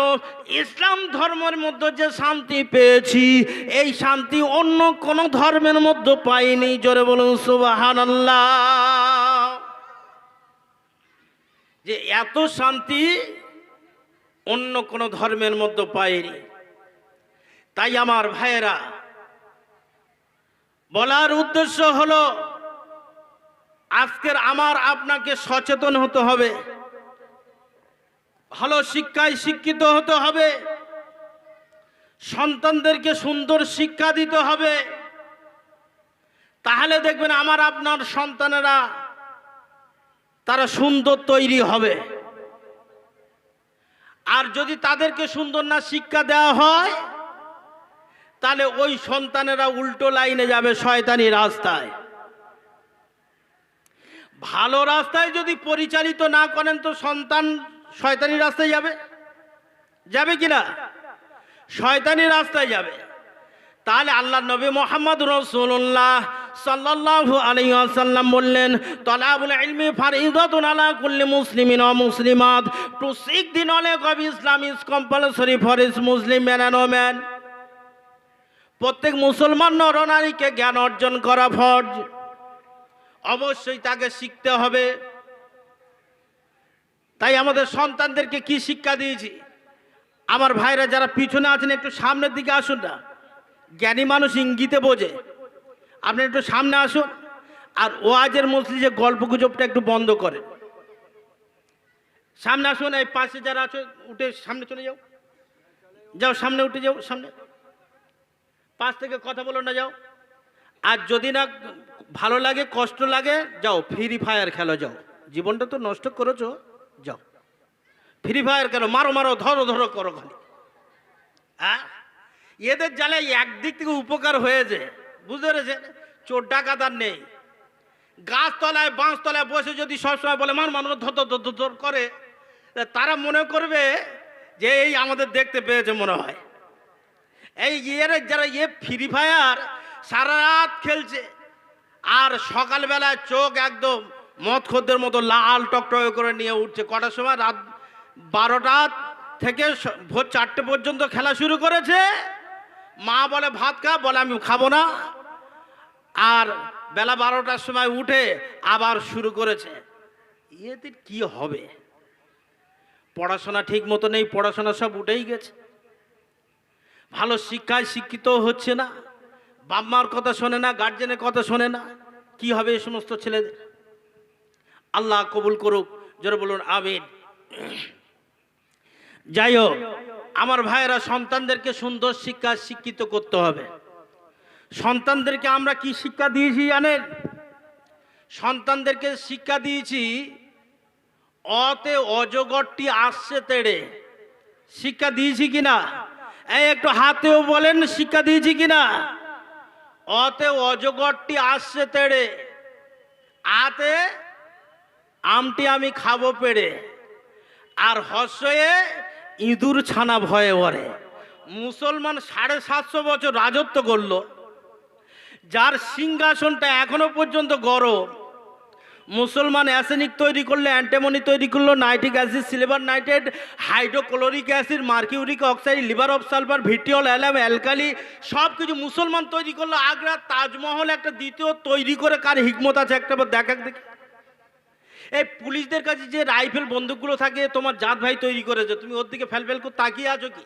ইসলাম ধর্মের মধ্যে যে শান্তি পেয়েছি, এই শান্তি অন্য কোন ধর্মের মধ্যে পাইনি। জোরে বলুন সুবহানাল্লাহ। যে এত শান্তি অন্য কোন ধর্মের মধ্যে পাইনি। তাই আমার ভাইয়েরা, বলার উদ্দেশ্য হলো আজকের আমার আপনাকে সচেতন হতে হবে, ভালো শিক্ষায় শিক্ষিত হতে হবে, সন্তানদেরকে সুন্দর শিক্ষা দিতে হবে। তাহলে দেখবেন আমার আপনার সন্তানেরা তারা সুন্দর তৈরি হবে। আর যদি তাদেরকে সুন্দর না শিক্ষা দেওয়া হয়, তাহলে ওই সন্তানেরা উল্টো লাইনে যাবে, শয়তানি রাস্তায়। ভালো রাস্তায় যদি পরিচালিত না করেন তো সন্তান শয়তানি রাস্তায় যাবে, যাবে কিনা? শয়তানি রাস্তায় যাবে। তাহলে আল্লাহ নবী মুহাম্মদ রাসূলুল্লাহ সাল্লাল্লাহু আলাইহি ওয়াসাল্লাম বললেন, তালাবুল ইলমি ফারিদাতুন আলা কুল্লি মুসলিমিন ওয়া মুসলিমাত, to seek the knowledge of Islam is compulsory for each Muslim man and woman. প্রত্যেক মুসলমান নরনারীকে জ্ঞান অর্জন করা ফরজ, অবশ্যই তাকে শিখতে হবে। তাই আমাদের সন্তানদেরকে কি শিক্ষা দিয়েছি? আমার ভাইরা যারা পিছনে আছেন একটু সামনের দিকে আসুন না, জ্ঞানী মানুষ ইঙ্গিতে বোঝে। আপনি একটু সামনে আসুন, আর ওয়াজের মজলিসে গল্প গুজবটা একটু বন্ধ করেন। সামনে আসুন, এই পাশে যারা আছে উঠে সামনে চলে যাও, যাও সামনে উঠে যাও, সামনে পাশ থেকে কথা বলো না, যাও। আর যদি না ভালো লাগে, কষ্ট লাগে, যাও ফ্রি ফায়ার খেলো, যাও। জীবনটা তো নষ্ট করেছো, যাও ফ্রি ফায়ার খেলো, মারো মারো, ধরো ধরো করো খালি। এদের জ্বালায় একদিক থেকে উপকার হয়েছে, বুঝতে পেরেছেন? চোর ডাকাতার নেই। গাছতলায় বাঁশতলায় বসে যদি সবসময় বলে মার মানুষ ধর ধর ধর ধর করে, তারা মনে করবে যে এই আমাদের দেখতে পেয়েছে মনে হয়। এই যারা ফ্রি ফায়ার সারা রাত খেলছে, আর সকালবেলায় চোখ একদম মদ খদ্দের মতো লাল টকটকে করে নিয়ে উঠছে। কটার সময়? রাত 12টা থেকে ভোর 4টে পর্যন্ত খেলা শুরু করেছে। মা বলে ভাত খা, বলে আমি খাবো না। আর বেলা 12টার সময় উঠে আবার শুরু করেছে। এতে কি হবে? পড়াশোনা ঠিক মতো নেই, পড়াশোনা সব উঠেই গেছে, ভালো শিক্ষায় শিক্ষিত হচ্ছে না, বাপ মার কথা শোনে না, গার্জেনের কথা শোনে না। কি হবে এই সমস্ত ছেলেদের? আল্লাহ কবুল করুক, জোরে বলুন আমিন। যাই হোক আমার ভাইয়েরা, সন্তানদেরকে সুন্দর শিক্ষা শিক্ষিত করতে হবে। সন্তানদেরকে আমরা কি শিক্ষা দিয়েছি জানেন? সন্তানদেরকে শিক্ষা দিয়েছি অতে অজগরটি আসছে তেড়ে। শিক্ষা দিয়েছি কিনা? এই একটু হাতেও বলেন শিক্ষা দিয়েছি কিনা? অতে অজগরটি আসছে তেড়ে, আতে আমটি আমি খাবো পেড়ে, আর হর্ষয়ে ইঁদুর ছানা ভয়ে ওরে। মুসলমান 750 বছর রাজত্ব করলো, যার সিংহাসনটা এখনো পর্যন্ত গরম। মুসলমান অ্যাসেনিক তৈরি করলো, অ্যান্টিমনি তৈরি করলো, nitric acid, silver nitrate, hydrochloric acid, mercuric oxide, liver of sulphur, vitriol, alarm, alkali, সব কিছু মুসলমান তৈরি করলো। আগ্রার তাজমহল একটা দ্বিতীয় তৈরি করে কার হিকমত আছে একটা দেখা দেখি। এই পুলিশদের কাছে যে রাইফেল বন্দুকগুলো থাকে তোমার জাত ভাই তৈরি করেছে, তুমি ওর দিকে ফেল করে তাকিয়ে আছো কি?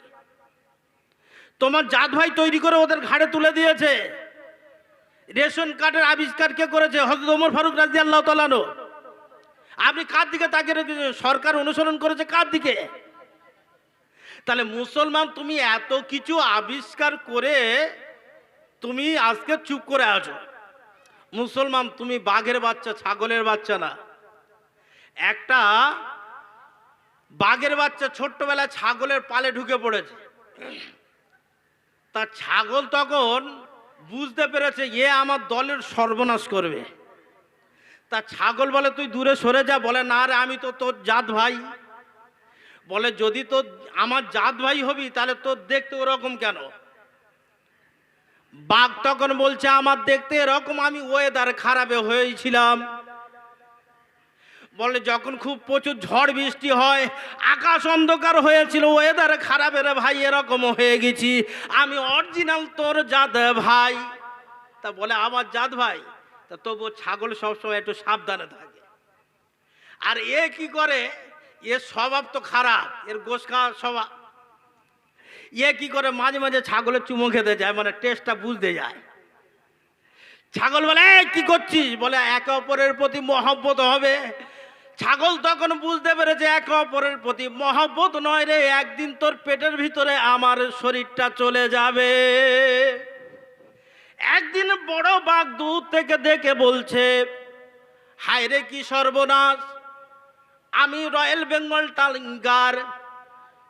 তোমার জাত ভাই তৈরি করে ওদের ঘাড়ে তুলে দিয়েছে। রেশন কার্ডের আবিষ্কার কে করেছে? হযরত ওমর ফারুক রাদিয়াল্লাহু তাআলা আনহু। আপনি কার দিকে তাকিয়ে রেখেছেন? সরকার অনুসরণ করেছে কার দিকে? তাহলে মুসলমান তুমি এত কিছু আবিষ্কার করে তুমি আজকে চুপ করে আছো। মুসলমান তুমি বাঘের বাচ্চা, ছাগলের বাচ্চা না। একটা বাঘের বাচ্চা ছোট্টবেলায় ছাগলের পালে ঢুকে পড়েছে। তা ছাগল তখন বুঝতে পেরেছে এ আমার দলের সর্বনাশ করবে। তা ছাগল বলে তুই দূরে সরে যা। বলে না রে, আমি তো তোর জাত ভাই। বলে যদি তোর আমার জাত ভাই হবি তাহলে তোর দেখতে ওরকম কেন? বাঘ তখন বলছে আমার দেখতে এরকম, আমি ওয়েদার খারাপে হয়েছিলাম। বলে যখন খুব প্রচুর ঝড় বৃষ্টি হয়, আকাশ অন্ধকার হয়েছিল, ওয়েদার খারাপের ভাই এরকম হয়ে গেছি, আমি অরিজিনাল তোর জাত ভাই। তা বলে আমার জাত ভাই? তা তবু ছাগল সবসময় একটু সাবধানে থাকে। আর এ কি করে, এর স্বভাব তো খারাপ, এর গোশ খাওয়ার স্বভাব। এ কি করে মাঝে মাঝে ছাগলের চুমো খেতে যায়, মানে টেস্টটা বুঝতে যায়। ছাগল বলে কি করছিস? বলে একে অপরের প্রতি মহব্বত হবে। ছাগল তখন বুঝতে পেরেছে একে অপরের প্রতি মহব্বত নয় রে, একদিন তোর পেটের ভিতরে আমার শরীরটা চলে যাবে। একদিন বড় বাঘ দূর থেকে দেখে বলছে হায় রে কি সর্বনাশ, আমি রয়্যাল বেঙ্গল টাইগার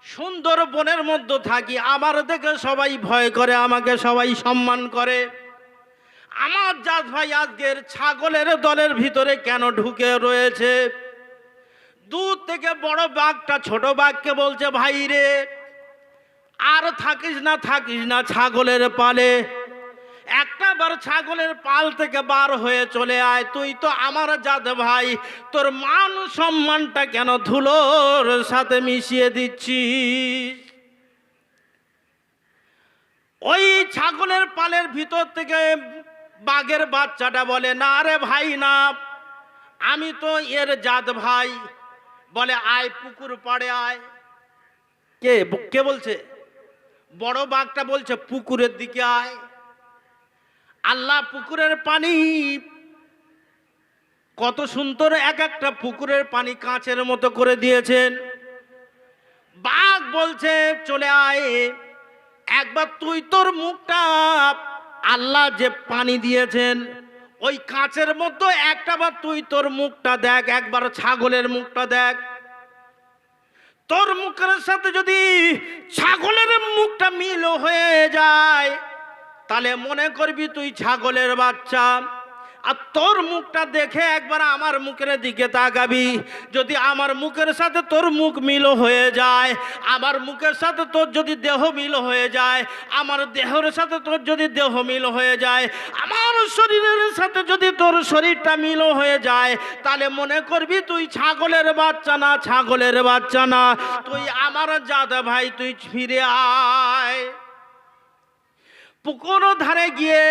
সুন্দর বনের মধ্যে থাকি, আমার দেখে সবাই ভয় করে, আমাকে সবাই সম্মান করে। আমার জাত ভাই আজকের ছাগলের দলের ভিতরে কেন ঢুকে রয়েছে? দূর থেকে বড় বাঘটা ছোট বাঘকে বলছে ভাই রে, আর থাকিস না ছাগলের পালে, একটা বার ছাগলের পাল থেকে বার হয়ে চলে আয়। তুই তো আমার জাত ভাই, তোর মান সম্মানটা কেন ধুলোর সাথে মিশিয়ে দিচ্ছিস? ওই ছাগলের পালের ভিতর থেকে বাঘের বাচ্চাটা বলে না রে ভাই না, আমি তো এর জাত ভাই। বলে আয় পুকুর পাড়ে আয়। কে কে বলছে? বড় বাঘটা বলছে পুকুরের দিকে আয়। আল্লাহ পুকুরের পানি কত সুন্দর, এক একটা পুকুরের পানি কাঁচের মতো করে দিয়েছেন। বাঘ বলছে চলে আয়, একবার তুই তোর মুখটা আল্লাহ যে পানি দিয়েছেন ওই কাঁচের মতো একটা বার তুই তোর মুখটা দেখ, একবার ছাগলের মুখটা দেখ। তোর মুখের সাথে যদি ছাগলের মুখটা মিল হয়ে যায় তাহলে মনে করবি তুই ছাগলের বাচ্চা। আর তোর মুখটা দেখে একবার আমার মুখের দিকে তাকাবি, যদি আমার মুখের সাথে তোর মুখ মিল হয়ে যায়, আমার মুখের সাথে তোর যদি দেহ মিল হয়ে যায়, আমার দেহের সাথে তোর যদি দেহ মিল হয়ে যায়, আমার শরীরের সাথে যদি তোর শরীরটা মিল হয়ে যায়, তাহলে মনে করবি তুই ছাগলের বাচ্চা না, ছাগলের বাচ্চা না, তুই আমার জাত ভাই, তুই ফিরে আয়। পুকুর ধারে গিয়ে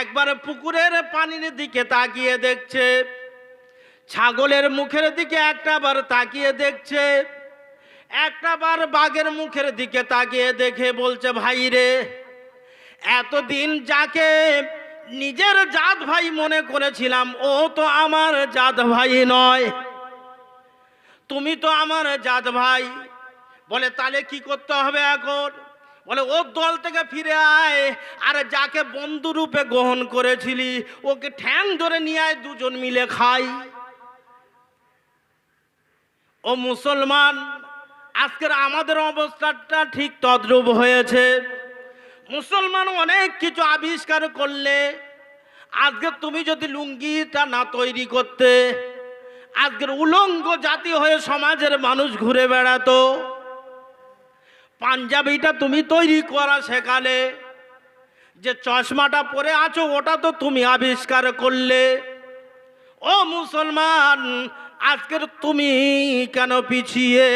একবার পুকুরের পানির দিকে তাকিয়ে দেখছে, ছাগলের মুখের দিকে একটা বার তাকিয়ে দেখছে, একটা বার বাঘের মুখের দিকে তাকিয়ে দেখে বলছে, ভাই রে, এতদিন যাকে নিজের জাত ভাই মনে করেছিলাম ও তো আমার জাত ভাই নয়, তুমি তো আমার জাত ভাই। বলে তাহলে কি করতে হবে এখন? বলে ওর দল থেকে ফিরে আয়, আর যাকে বন্ধু রূপে গ্রহণ করেছিলি ওকে ঠ্যাং ধরে নিয়ে আয়, দুজন মিলে খাই। ও মুসলমান, আজকের আমাদের অবস্থাটা ঠিক তদ্রূপ হয়েছে। মুসলমান অনেক কিছু আবিষ্কার করলে, আজকে তুমি যদি লুঙ্গিটা না তৈরি করতে, আজকের উলঙ্গ জাতি হয়ে সমাজের মানুষ ঘুরে বেড়াতো। পাঞ্জাবিটা তুমি তৈরি করা শেখালে, যে চশমাটা পরে আছো ওটা তো তুমি আবিষ্কার করলে। ও মুসলমান, আজকের তুমি কেন পিছিয়ে?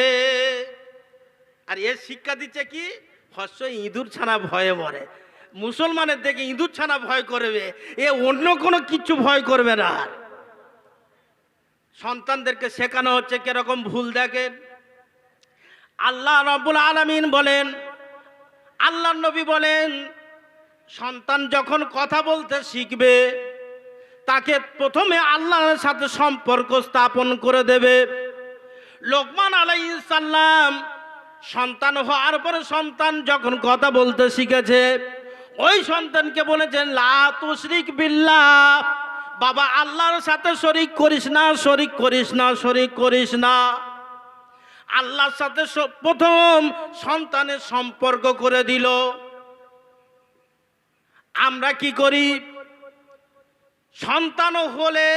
আর এর শিক্ষা দিচ্ছে কি? হস্য ইঁদুর ছানা ভয়ে মরে। মুসলমানের দেখে ইঁদুর ছানা ভয় করবে, এ অন্য কোনো কিছু ভয় করবে না। সন্তানদেরকে শেখানো হচ্ছে কিরকম ভুল। দেখেন, আল্লাহ রাব্বুল আলামিন বলেন, আল্লাহ নবী বলেন, সন্তান যখন কথা বলতে শিখবে তাকে প্রথমে আল্লাহর সাথে সম্পর্ক স্থাপন করে দেবে। লোকমান আলাইহিস সালাম সন্তান হওয়ার পরে সন্তান যখন কথা বলতে শিখেছে, ওই সন্তানকে বলেছেন, লা তুশরিক বিল্লাহ, বাবা আল্লাহর সাথে শরীক করিস না, শরীক করিস না, শরীক করিস না। আল্লাহর সাথে প্রথম সন্তানের সম্পর্ক করে দিল। আমরা কি করি? সন্তান হলে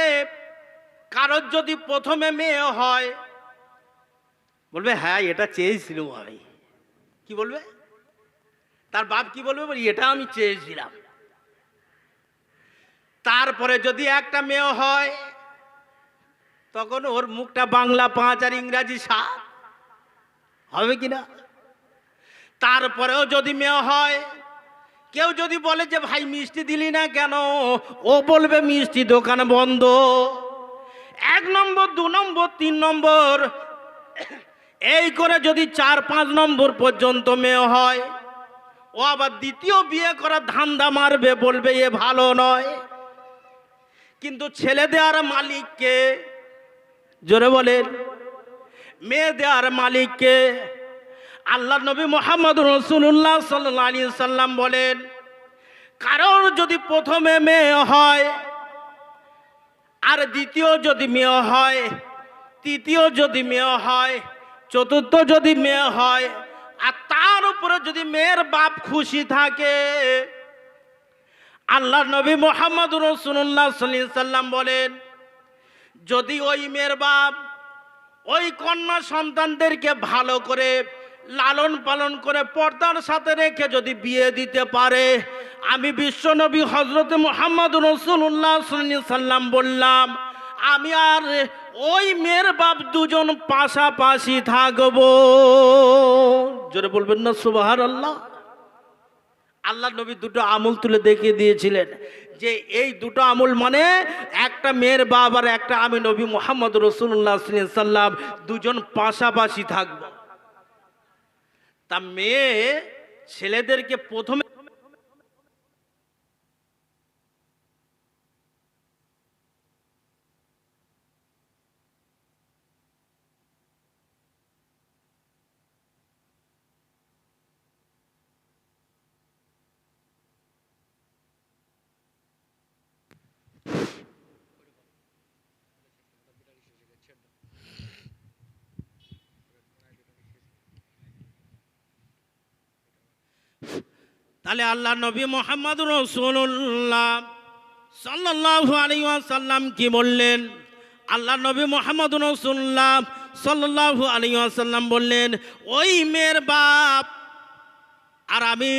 কারোর যদি প্রথমে মেয়ে হয়, বলবে হ্যাঁ এটা চেয়েছিলাম আমি। কি বলবে? তার বাপ কি বলবে? এটা আমি চেয়েছিলাম। তারপরে যদি একটা মেয়ে হয়, তখন ওর মুখটা বাংলা 5 আর ইংরাজি 7 হবে কিনা? তারপরেও যদি মেয়ে হয়, কেউ যদি বলে যে ভাই মিষ্টি দিলি না কেন, ও বলবে মিষ্টি দোকান বন্ধ। 1 নম্বর, 2 নম্বর, 3 নম্বর, এই করে যদি 4-5 নম্বর পর্যন্ত মেয়ে হয়, ও আবার দ্বিতীয় বিয়ে করার ধান্দা মারবে, বলবে এ ভালো নয়। কিন্তু ছেলে দেওয়ার মালিককে, জোরে বলেন, মেয়ে দেওয়ার মালিককে। আল্লাহ নবী মুহাম্মদ রাসূলুল্লাহ সাল্লাল্লাহু আলাইহি সাল্লাম বলেন, কারোর যদি প্রথমে মেয়ে হয়, আর দ্বিতীয় যদি মেয়ে হয়, তৃতীয় যদি মেয়ে হয়, চতুর্থ যদি মেয়ে হয়, আর তার উপরে যদি মেয়ের বাপ খুশি থাকে, আল্লাহ নবী মুহাম্মদ রাসূলুল্লাহ সাল্লাল্লাহু আলাইহি সাল্লাম বলেন, যদি ওই মেয়ের বাপ ওই কন্যা সন্তানদেরকে ভালো করে লালন পালন করে পর্দার সাথে রেখে যদি বিয়ে দিতে পারে, আমি বিশ্বনবী হযরত মুহাম্মদ রাসূলুল্লাহ সাল্লাল্লাহু আলাইহি সাল্লাম বললাম, আমি আর ওই মেয়ের বাপ দুজন পাশাপাশি থাকবো। জোরে বলবেন না সুবহানাল্লাহ। আল্লাহ নবী দুটো আমল তুলে দেখিয়ে দিয়েছিলেন, যে এই দুটো আমল মানে একটা মেয়ের বাপ আর একটা আমি নবী মুহাম্মদ রাসূলুল্লাহ সাল্লাল্লাহু আলাইহি সাল্লাম দুজন পাশাপাশি থাকবো। তা মেয়ে ছেলেদেরকে প্রথমে তাহলে আল্লাহ নবী মুহাম্মদ রাসূলুল্লাহ সাল্লাল্লাহু আলাইহি ওয়াসাল্লাম কি বললেন? আল্লাহ নবী মুহাম্মদ রাসূলুল্লাহ সাল্লাল্লাহু আলাইহি ওয়াসাল্লাম বললেন, ওই মেয়ের বাপ আর আমি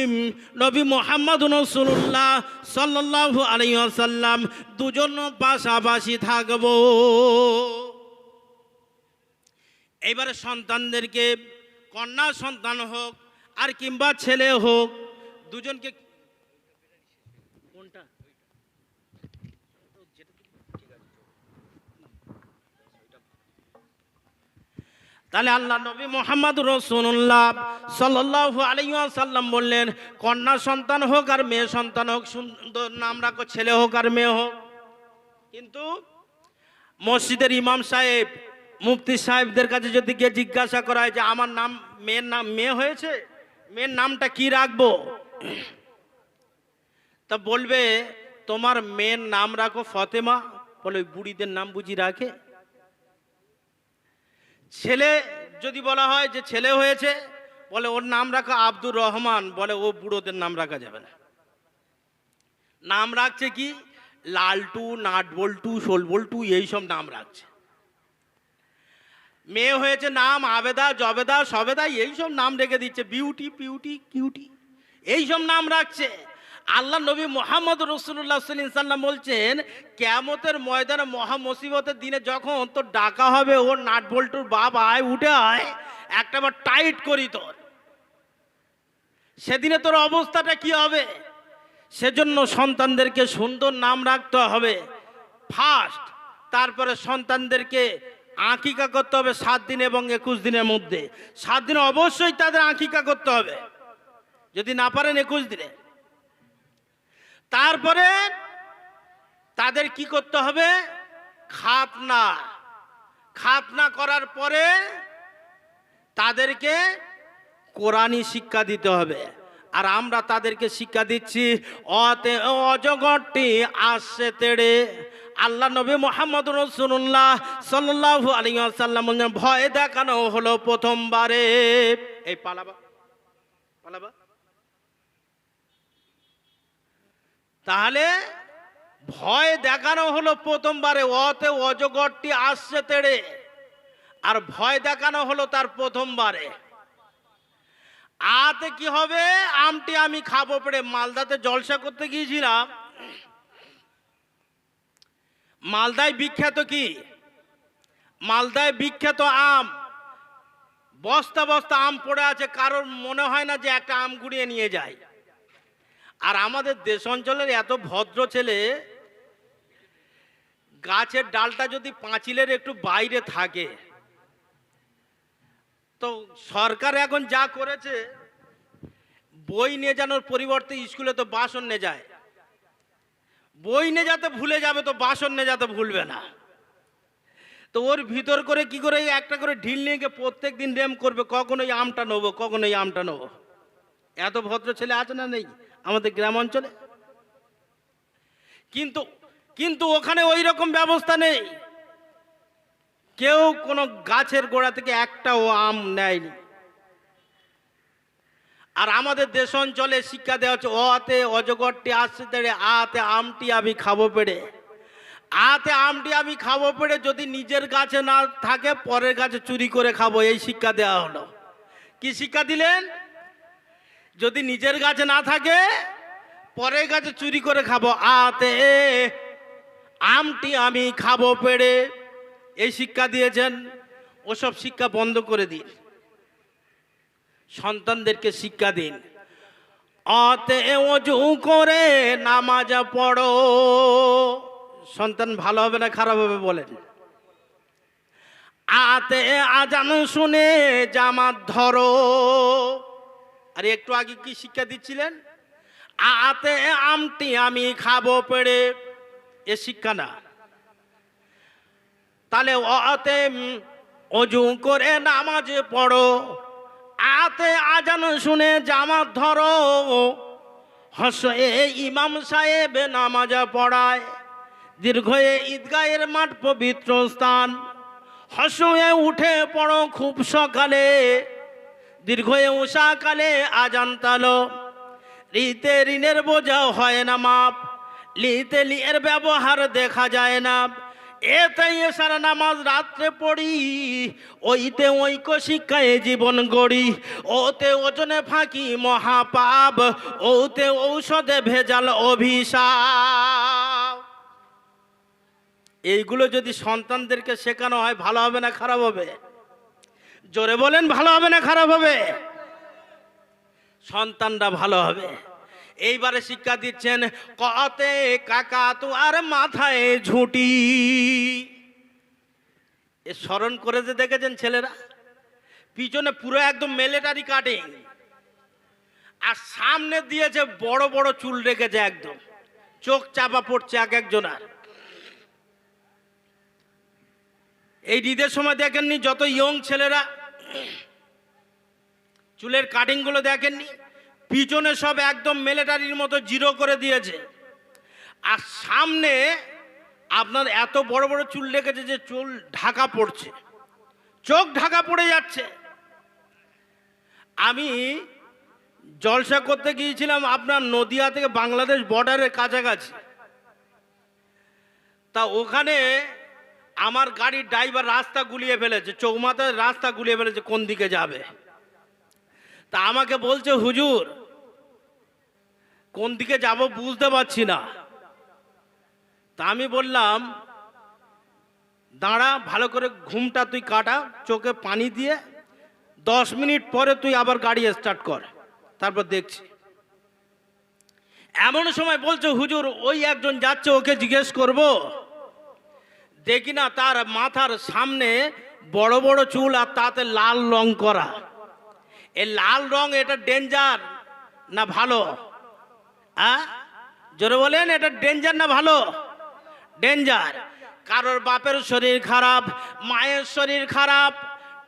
নবী মুহাম্মদ রাসূলুল্লাহ সাল্লাল্লাহু আলাইহি ওয়াসাল্লাম দুজন পাশাপাশি থাকব। এইবারে সন্তানদেরকে, কন্যা সন্তান হোক আর কিংবা ছেলে হোক, দুজনকে, কোনটা তাহলে আল্লাহ নবী মুহাম্মদ রাসূলুল্লাহ সাল্লাল্লাহু আলাইহি ওয়াসাল্লাম বললেন, কন্যা সন্তান হোক আর মেয়ে সন্তান হোক, সুন্দর নাম রাখো, ছেলে হোক আর মেয়ে হোক। কিন্তু মসজিদের ইমাম সাহেব, মুফতি সাহেবদের কাছে যদি গিয়ে জিজ্ঞাসা করা হয় যে আমার নাম, মেয়ের নাম মেয়ে হয়েছে, মেয়ের নামটা কি রাখবো, তা বলবে তোমার মেয়ের নাম রাখো ফতেমা। বলে ওই বুড়িদের নাম বুঝি রাখে? ছেলে যদি বলা হয় যে ছেলে হয়েছে, বলে ওর নাম রাখা আব্দুর রহমান। বলে ও বুড়োদের নাম রাখা যাবে না। নাম রাখছে কি লালটু, নাটবল্টু, শোলবল্টু, এইসব নাম রাখছে। মেয়ে হয়েছে নাম আবেদা, জবেদা, সবেদা, এইসব নাম রেখে দিচ্ছে। বিউটি, পিউটি, কিউটি, এইসব নাম রাখছে। আল্লাহ নবী মুহাম্মদ রাসূলুল্লাহ সাল্লাল্লাহু আলাইহি ওয়াসাল্লাম বলছেন, কিয়ামতের ময়দানে মহা মুসিবতের দিনে যখন তোর ডাকা হবে, ওর নাটবল্টুর বাপ আয়, উঠে আয়, একটাবার টাইট করি তোর, সেদিনে তোর অবস্থাটা কি হবে? সেজন্য সন্তানদেরকে সুন্দর নাম রাখতে হবে ফার্স্ট। তারপরে সন্তানদেরকে আকিকা করতে হবে 7 দিন এবং 21 দিনের মধ্যে। 7 দিনে অবশ্যই তাদের আকিকা করতে হবে, যদি না পারেন 21 দিনে। তারপরে তাদের কি করতে হবে? খাতনা। খাতনা করার পরে তাদেরকে কোরআনী শিক্ষা দিতে হবে। আর আমরা তাদেরকে শিক্ষা দিচ্ছি অতে অজগরটি আসছে তেড়ে। আল্লাহ নবী মুহাম্মদ রাসূলুল্লাহ সাল্লাল্লাহু আলাইহি ওয়াসাল্লাম বলেন, ভয় দেখানো হলো প্রথমবারে। এই পালাবা পালাবা। তাহলে ভয় দেখানো হলো প্রথমবারে, অতে অজগরটি আসছে তেড়ে, আর ভয় দেখানো হলো তার প্রথমবারে। আতে কি হবে? আমটি আমি খাবো পেড়ে। মালদাতে জলসা করতে গিয়েছিলাম। মালদায় বিখ্যাত কি? মালদায় বিখ্যাত আম। বস্তা বস্তা আম পড়ে আছে, কারোর মনে হয় না যে একটা আম গুড়িয়ে নিয়ে যায়। আর আমাদের দেশ অঞ্চলের এত ভদ্র ছেলে, গাছের ডালটা যদি পাঁচিলের একটু বাইরে থাকে, তো সরকার এখন যা করেছে, বই নিয়ে যাওয়ার পরিবর্তে স্কুলে তো বাসন নিয়ে যায়। বই নিয়ে যেতে ভুলে যাবে, তো বাসন নিয়ে যেতে ভুলবে না। তো ওর ভিতর করে কি করে একটা করে ঢিল নিয়ে গিয়ে প্রত্যেক দিন রেম করবে, কখন এই আমটা নেবো, কখন এই আমটা নেবো। এত ভদ্র ছেলে আছে না নেই আমাদের গ্রাম অঞ্চলে? কিন্তু কিন্তু ওখানে ওই রকম ব্যবস্থা নেই। কেউ কোনো গাছের গোড়া থেকে একটাও আম নেয়নি। আর আমাদের দেশ অঞ্চলে শিক্ষা দেওয়া হচ্ছে অতে অজগরটি আসছে তেড়ে, আতে আমটি আমি খাবো পেড়ে। আতে আমটি আমি খাবো পেড়ে, যদি নিজের গাছে না থাকে পরের গাছে চুরি করে খাবো, এই শিক্ষা দেওয়া হলো। কি শিক্ষা দিলেন? যদি নিজের গাছে না থাকে পরের গাছে চুরি করে খাবো, আতে আমটি আমি খাবো পেড়ে, এই শিক্ষা দিয়েছেন। ওসব শিক্ষা বন্ধ করে দিন, সন্তানদেরকে শিক্ষা দিন। অতে ওযু করে নামাজ পড়ো। সন্তান ভালো হবে না খারাপ হবে বলেন? আতে আজান শুনে জামাত ধরো। আর একটু আগে কি শিক্ষা দিচ্ছিলেন? আতে আমটি আমি খাবো পেড়ে, এ শিক্ষা না। তাহলে অতে ওযু করে নামাজ পড়ো, আতে আজান শুনে জামাত ধরো। হসে ইমাম সাহেব নামাজ পড়ায়, দীর্ঘয়ে ঈদগাহের মাঠ পবিত্র স্থান। হসে উঠে পড়ো খুব সকালে, দীর্ঘয়ে উষাকালে আজান তালো। লিতে ঋণের বোঝা হয় না মাপ, লিতে লিয়ের ব্যবহার দেখা যায় না। এতে এসার নামাজ রাত্রে পড়ি, ওইতে ঐক্য শিক্ষায় জীবন গড়ি। ওতে ওজনে ফাঁকি মহাপাপ, ওতে ঔষধে ভেজাল অভিশাপ। এইগুলো যদি সন্তানদেরকে শেখানো হয়, ভালো হবে না খারাপ হবে? জোরে বলেন, ভালো হবে না খারাপ হবে? সন্তানরা ভালো হবে। এইবারে শিক্ষা দিচ্ছেন কতে কাকা তো আর মাথায় ঝুঁটি। এ স্মরণ করে যে দেখেছেন ছেলেরা, পিছনে পুরো একদম মিলিটারি কাটিং, আর সামনে দিয়েছে বড় বড় চুল রেখেছে, একদম চোখ চাপা পড়ছে এক একজনার। এই ঈদের সময় দেখেননি যত ইয়ং ছেলেরা চুলের কাটিং গুলো দেখেননি, পিছনে সব একদম মিলিটারির মতো জিরো করে দিয়েছে, আর সামনে আপনার এত বড় বড় চুল রেখেছে যে চুল ঢাকা পড়ছে, চোখ ঢাকা পড়ে যাচ্ছে। আমি জলসা করতে গিয়েছিলাম আপনার নদিয়া থেকে বাংলাদেশ বর্ডারের কাছাকাছি। তা ওখানে আমার গাড়ির ড্রাইভার রাস্তা গুলিয়ে ফেলেছে, চৌমাথায় রাস্তা গুলিয়ে ফেলেছে কোন দিকে যাবে। তা আমাকে বলছে হুজুর কোন দিকে যাব বুঝতে পারছি না। তা আমি বললাম দাঁড়া, ভালো করে ঘুমটা তুই কাটা, চোখে পানি দিয়ে 10 মিনিট পরে তুই আবার গাড়ি স্টার্ট কর, তারপর দেখছি। এমন সময় বলছে হুজুর ওই একজন যাচ্ছে, ওকে জিজ্ঞেস করব। দেখি না তার মাথার সামনে বড় বড় চুল আর তাতে লাল রং করা। এই লাল রং এটা ডেঞ্জার না ভালো? জোরে বলেন, এটা ডেঞ্জার না ভালো? ডেঞ্জার। কারোর বাপের শরীর খারাপ, মায়ের শরীর খারাপ,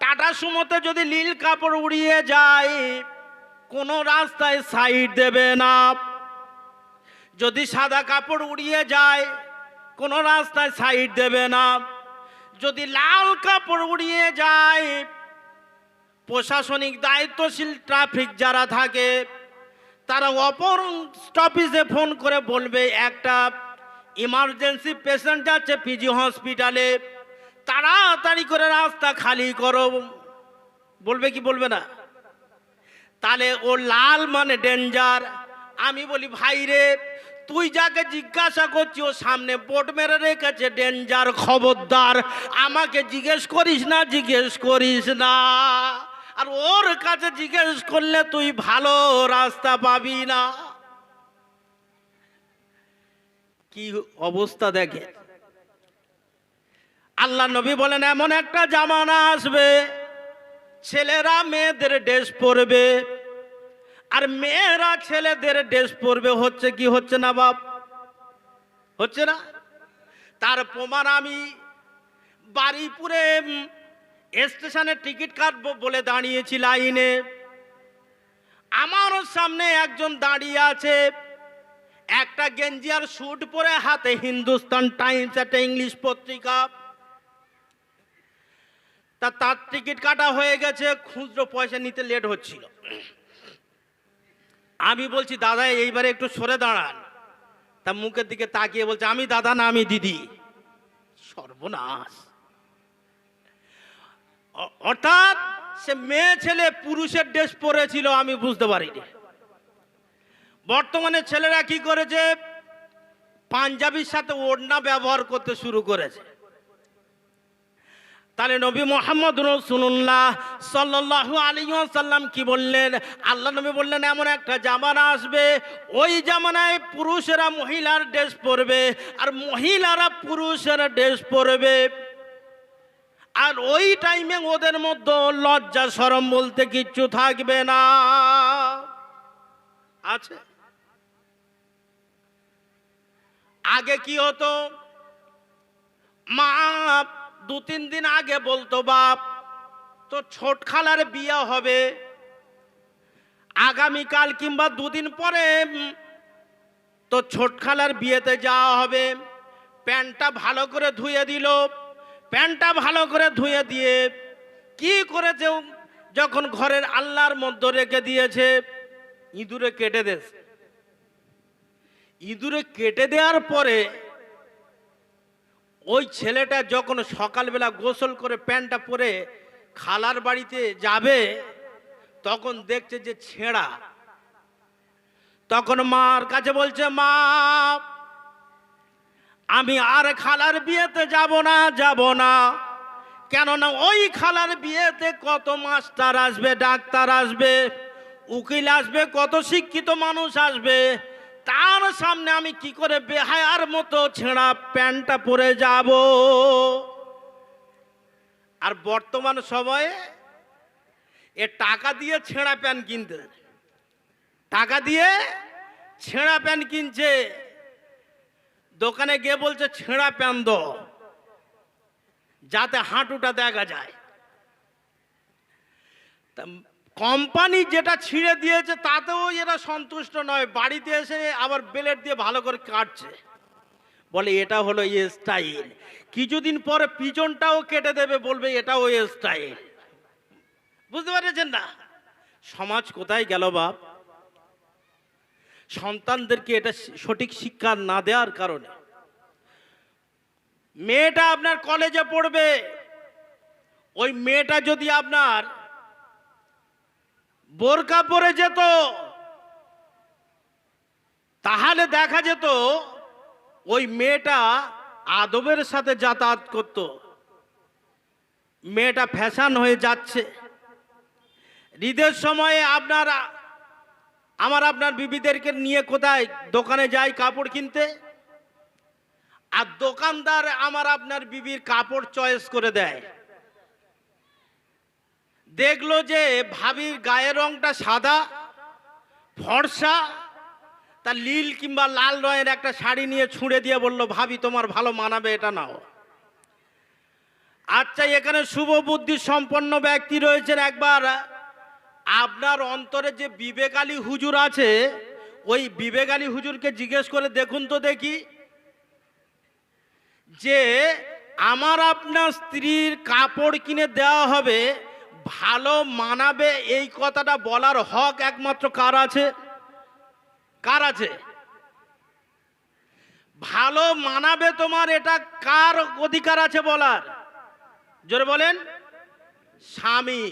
টাটা সুমোতে যদি নীল কাপড় উড়িয়ে যায় কোনো রাস্তায় সাইড দেবে না, যদি সাদা কাপড় উড়িয়ে যায় কোনো রাস্তায় সাইড দেবে না, যদি লাল কাপড় উড়িয়ে যায় প্রশাসনিক দায়িত্বশীল ট্রাফিক যারা থাকে তারা অপর স্টপেজে ফোন করে বলবে একটা ইমার্জেন্সি পেশেন্ট যাচ্ছে পিজি হসপিটালে, তাড়াতাড়ি করে রাস্তা খালি করো, বলবে কি বলবে না? তাহলে ও লাল মানে ডেঞ্জার। আমি বলি ভাই রে, তুই যাকে জিজ্ঞাসা করছি ও সামনে বোর্ড মেরে রেখেছে ডেঞ্জার, খবরদার আমাকে জিজ্ঞেস করিস না, জিজ্ঞেস করিস না। আর ওর কাছে জিজ্ঞেস করলে তুই ভালো রাস্তা পাবি না। কি অবস্থা দেখে। আল্লাহ নবী বলেন এমন একটা জামানা আসবে ছেলেরা মেয়েদের ড্রেস পরবে আর মেয়েরা ছেলেদের ড্রেস পরবে। হচ্ছে কি হচ্ছে না বাপ? হচ্ছে না? তার প্রমাণ আমি বারুইপুরে স্টেশনে টিকিট কাটবো বলে দাঁড়িয়েছি লাইনে, আমার সামনে একজন দাঁড়িয়ে আছে, একটা গেঞ্জি আর স্যুট পরে, হাতে হিন্দুস্তান টাইমস একটা ইংলিশ পত্রিকা। তার টিকিট কাটা হয়ে গেছে, খুচরো পয়সা নিতে লেট হচ্ছিল। আমি বলছি দাদা এইবারে একটু সরে দাঁড়ান। তা মুখের দিকে তাকিয়ে বলছে আমি দাদা না আমি দিদি। সর্বনাশ। অর্থাৎ সে মেয়ে ছেলে পুরুষের ড্রেস পরেছিল, আমি বুঝতে পারিনি। বর্তমানে ছেলেরা কি করেছে, পাঞ্জাবির সাথে ওড়না ব্যবহার করতে শুরু করেছে। তাহলে নবী মুহাম্মদ রাসূলুল্লাহ সাল্লাল্লাহু আলাইহি ওয়াসাল্লাম কি বললেন? আল্লাহ নবী বললেন এমন একটা জামানা আসবে, ওই জামানায় পুরুষেরা মহিলার ড্রেস পরবে আর মহিলারা পুরুষের ড্রেস পরবে। আর ওই টাইমে ওদের মধ্যে লজ্জা শরম বলতে কিচ্ছু থাকবে না। আছে? আগে কি হতো, মা 2-3 দিন আগে বলতো বাপ তো ছোট খালার বিয়ে হবে, আগামীকাল কিংবা 2 দিন পরে তো ছোট খালার বিয়েতে যাওয়া হবে। প্যান্টটা ভালো করে ধুয়ে দিল, প্যান্টটা ভালো করে ধুয়ে দিয়ে কি করেছে, যখন ঘরের আল্লাহর মধ্যে রেখে দিয়েছে ইঁদুরে কেটে দিয়েছে। ইঁদুরে কেটে দেওয়ার পরে ওই ছেলেটা যখন সকালবেলা গোসল করে প্যান্টটা পরে খালার বাড়িতে যাবে তখন দেখছে যে ছেঁড়া। তখন মার কাছে বলছে মা আমি আর খালার বিয়েতে যাব না, কেননা ওই খালার বিয়েতে কত মাস্টার আসবে, ডাক্তার আসবে, উকিল আসবে, কত শিক্ষিত মানুষ আসবে, তার সামনে আমি কি করে বেহায়ার মতো ছেঁড়া প্যান্টটা পরে যাব। আর বর্তমান সময়ে এ টাকা দিয়ে ছেঁড়া প্যান্ট কিনতে, টাকা দিয়ে ছেঁড়া প্যান্ট কিনছে, দোকানে গিয়ে বলছে ছেঁড়া প্যান্ট দাও যাতে হাঁটুটা দেখা যায়। কোম্পানি যেটা ছিঁড়ে দিয়েছে তাতেও এরা সন্তুষ্ট নয়, বাড়িতে এসে আবার ব্লেড দিয়ে ভালো করে কাটছে, বলে এটা হলো এই স্টাইল। কিছুদিন পরে পিছনটাও কেটে দেবে, বলবে এটাও এই স্টাইল। বুঝতে পারছেন না সমাজ কোথায় গেল বাপ? সন্তানদেরকে এটা সঠিক শিক্ষা না দেওয়ার কারণে। মেয়েটা আপনার কলেজে পড়বে, ওই মেয়েটা যদি আপনার বোরকা পরে যেত তাহলে দেখা যেত ওই মেয়েটা আদবের সাথে যাতায়াত করত। মেয়েটা ফ্যাশন হয়ে যাচ্ছে। ঈদের সময়ে আপনার বিবিদেরকে নিয়ে কোথায় দোকানে যাই কাপড় কিনতে, আর দোকানদার আপনার বিবির কাপড় চয়েস করে দেয়। দেখলো যে ভাবির গায়ের রংটা সাদা ফর্সা, তা নীল কিংবা লাল রঙের একটা শাড়ি নিয়ে ছুঁড়ে দিয়ে বলল ভাবি তোমার ভালো মানাবে, এটা নাও। আচ্ছা, এখানে শুভ বুদ্ধি সম্পন্ন ব্যক্তি রয়েছেন, একবার আপনার অন্তরে যে বিবেক আলী হুজুর আছে, ওই বিবেক আলী হুজুরকে জিজ্ঞেস করে দেখুন তো দেখি যে আপনার স্ত্রীর কাপড় কিনে দেওয়া হবে, ভালো মানাবে, এই কথাটা বলার হক একমাত্র কার আছে? কার আছে? ভালো মানাবে তোমার, এটা কার অধিকার আছে বলার? জোরে বলেন। স্বামী,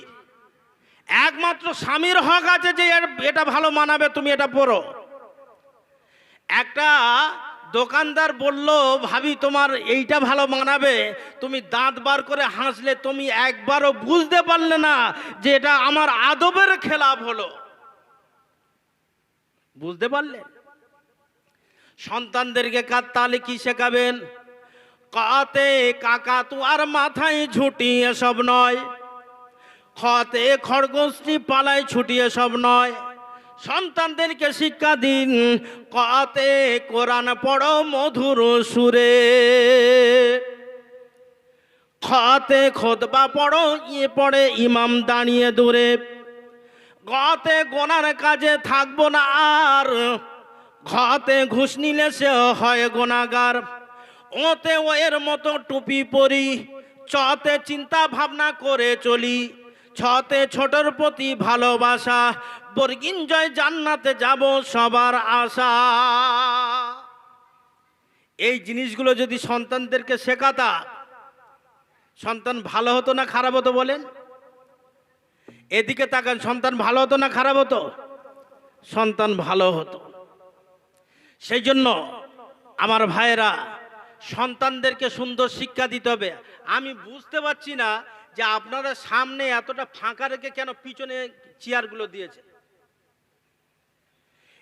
একমাত্র স্বামীর হক আছে যে এটা ভালো মানাবে, তুমি এটা পরো। একটা দোকানদার বলল ভাবি তোমার এইটা ভালো মানাবে, তুমি দাঁত বার করে হাসলে, তুমি একবারও বুঝতে পারলে না যে এটা আমার আদবের খেলাফ হলো। বুঝতে পারলে? সন্তানদেরকে তাহলে কি শেখাবেন? কাতে কাকা তো আর মাথায় ঝুটি এসব নয়, খতে খড়গোষ্ঠী পালায় ছুটি এসব নয়। সন্তানদেরকে শিক্ষা দিন, কাতে কোরআন পড়ো মধুর সুরে, খতে খুতবা পড়ো পড়ে ইমাম দাঁড়িয়ে দূরে, গতে গোনার কাজে থাকবো না আর, ঘতে ঘুষ নিলে সে হয় গোনাগার, ওতে ওয়ের মতো টুপি পরি, চতে চিন্তা ভাবনা করে চলি, ছতে ছোটর প্রতি ভালোবাসা, বর্গিন জয় জান্নাতে যাব সবার আশা। এই জিনিসগুলো যদি সন্তানদেরকে শেখাতা, সন্তান ভালো হতো না খারাপ হতো বলেন? এদিকে তাকান, সন্তান ভালো হতো না খারাপ হতো? সন্তান ভালো হতো। সেই জন্য আমার ভাইয়েরা, সন্তানদেরকে সুন্দর শিক্ষা দিতে হবে। আমি বুঝতে পারছি না যে আপনারা সামনে এতটা ফাঁকা রেখে কেন পিছনে চেয়ারগুলো দিয়েছে।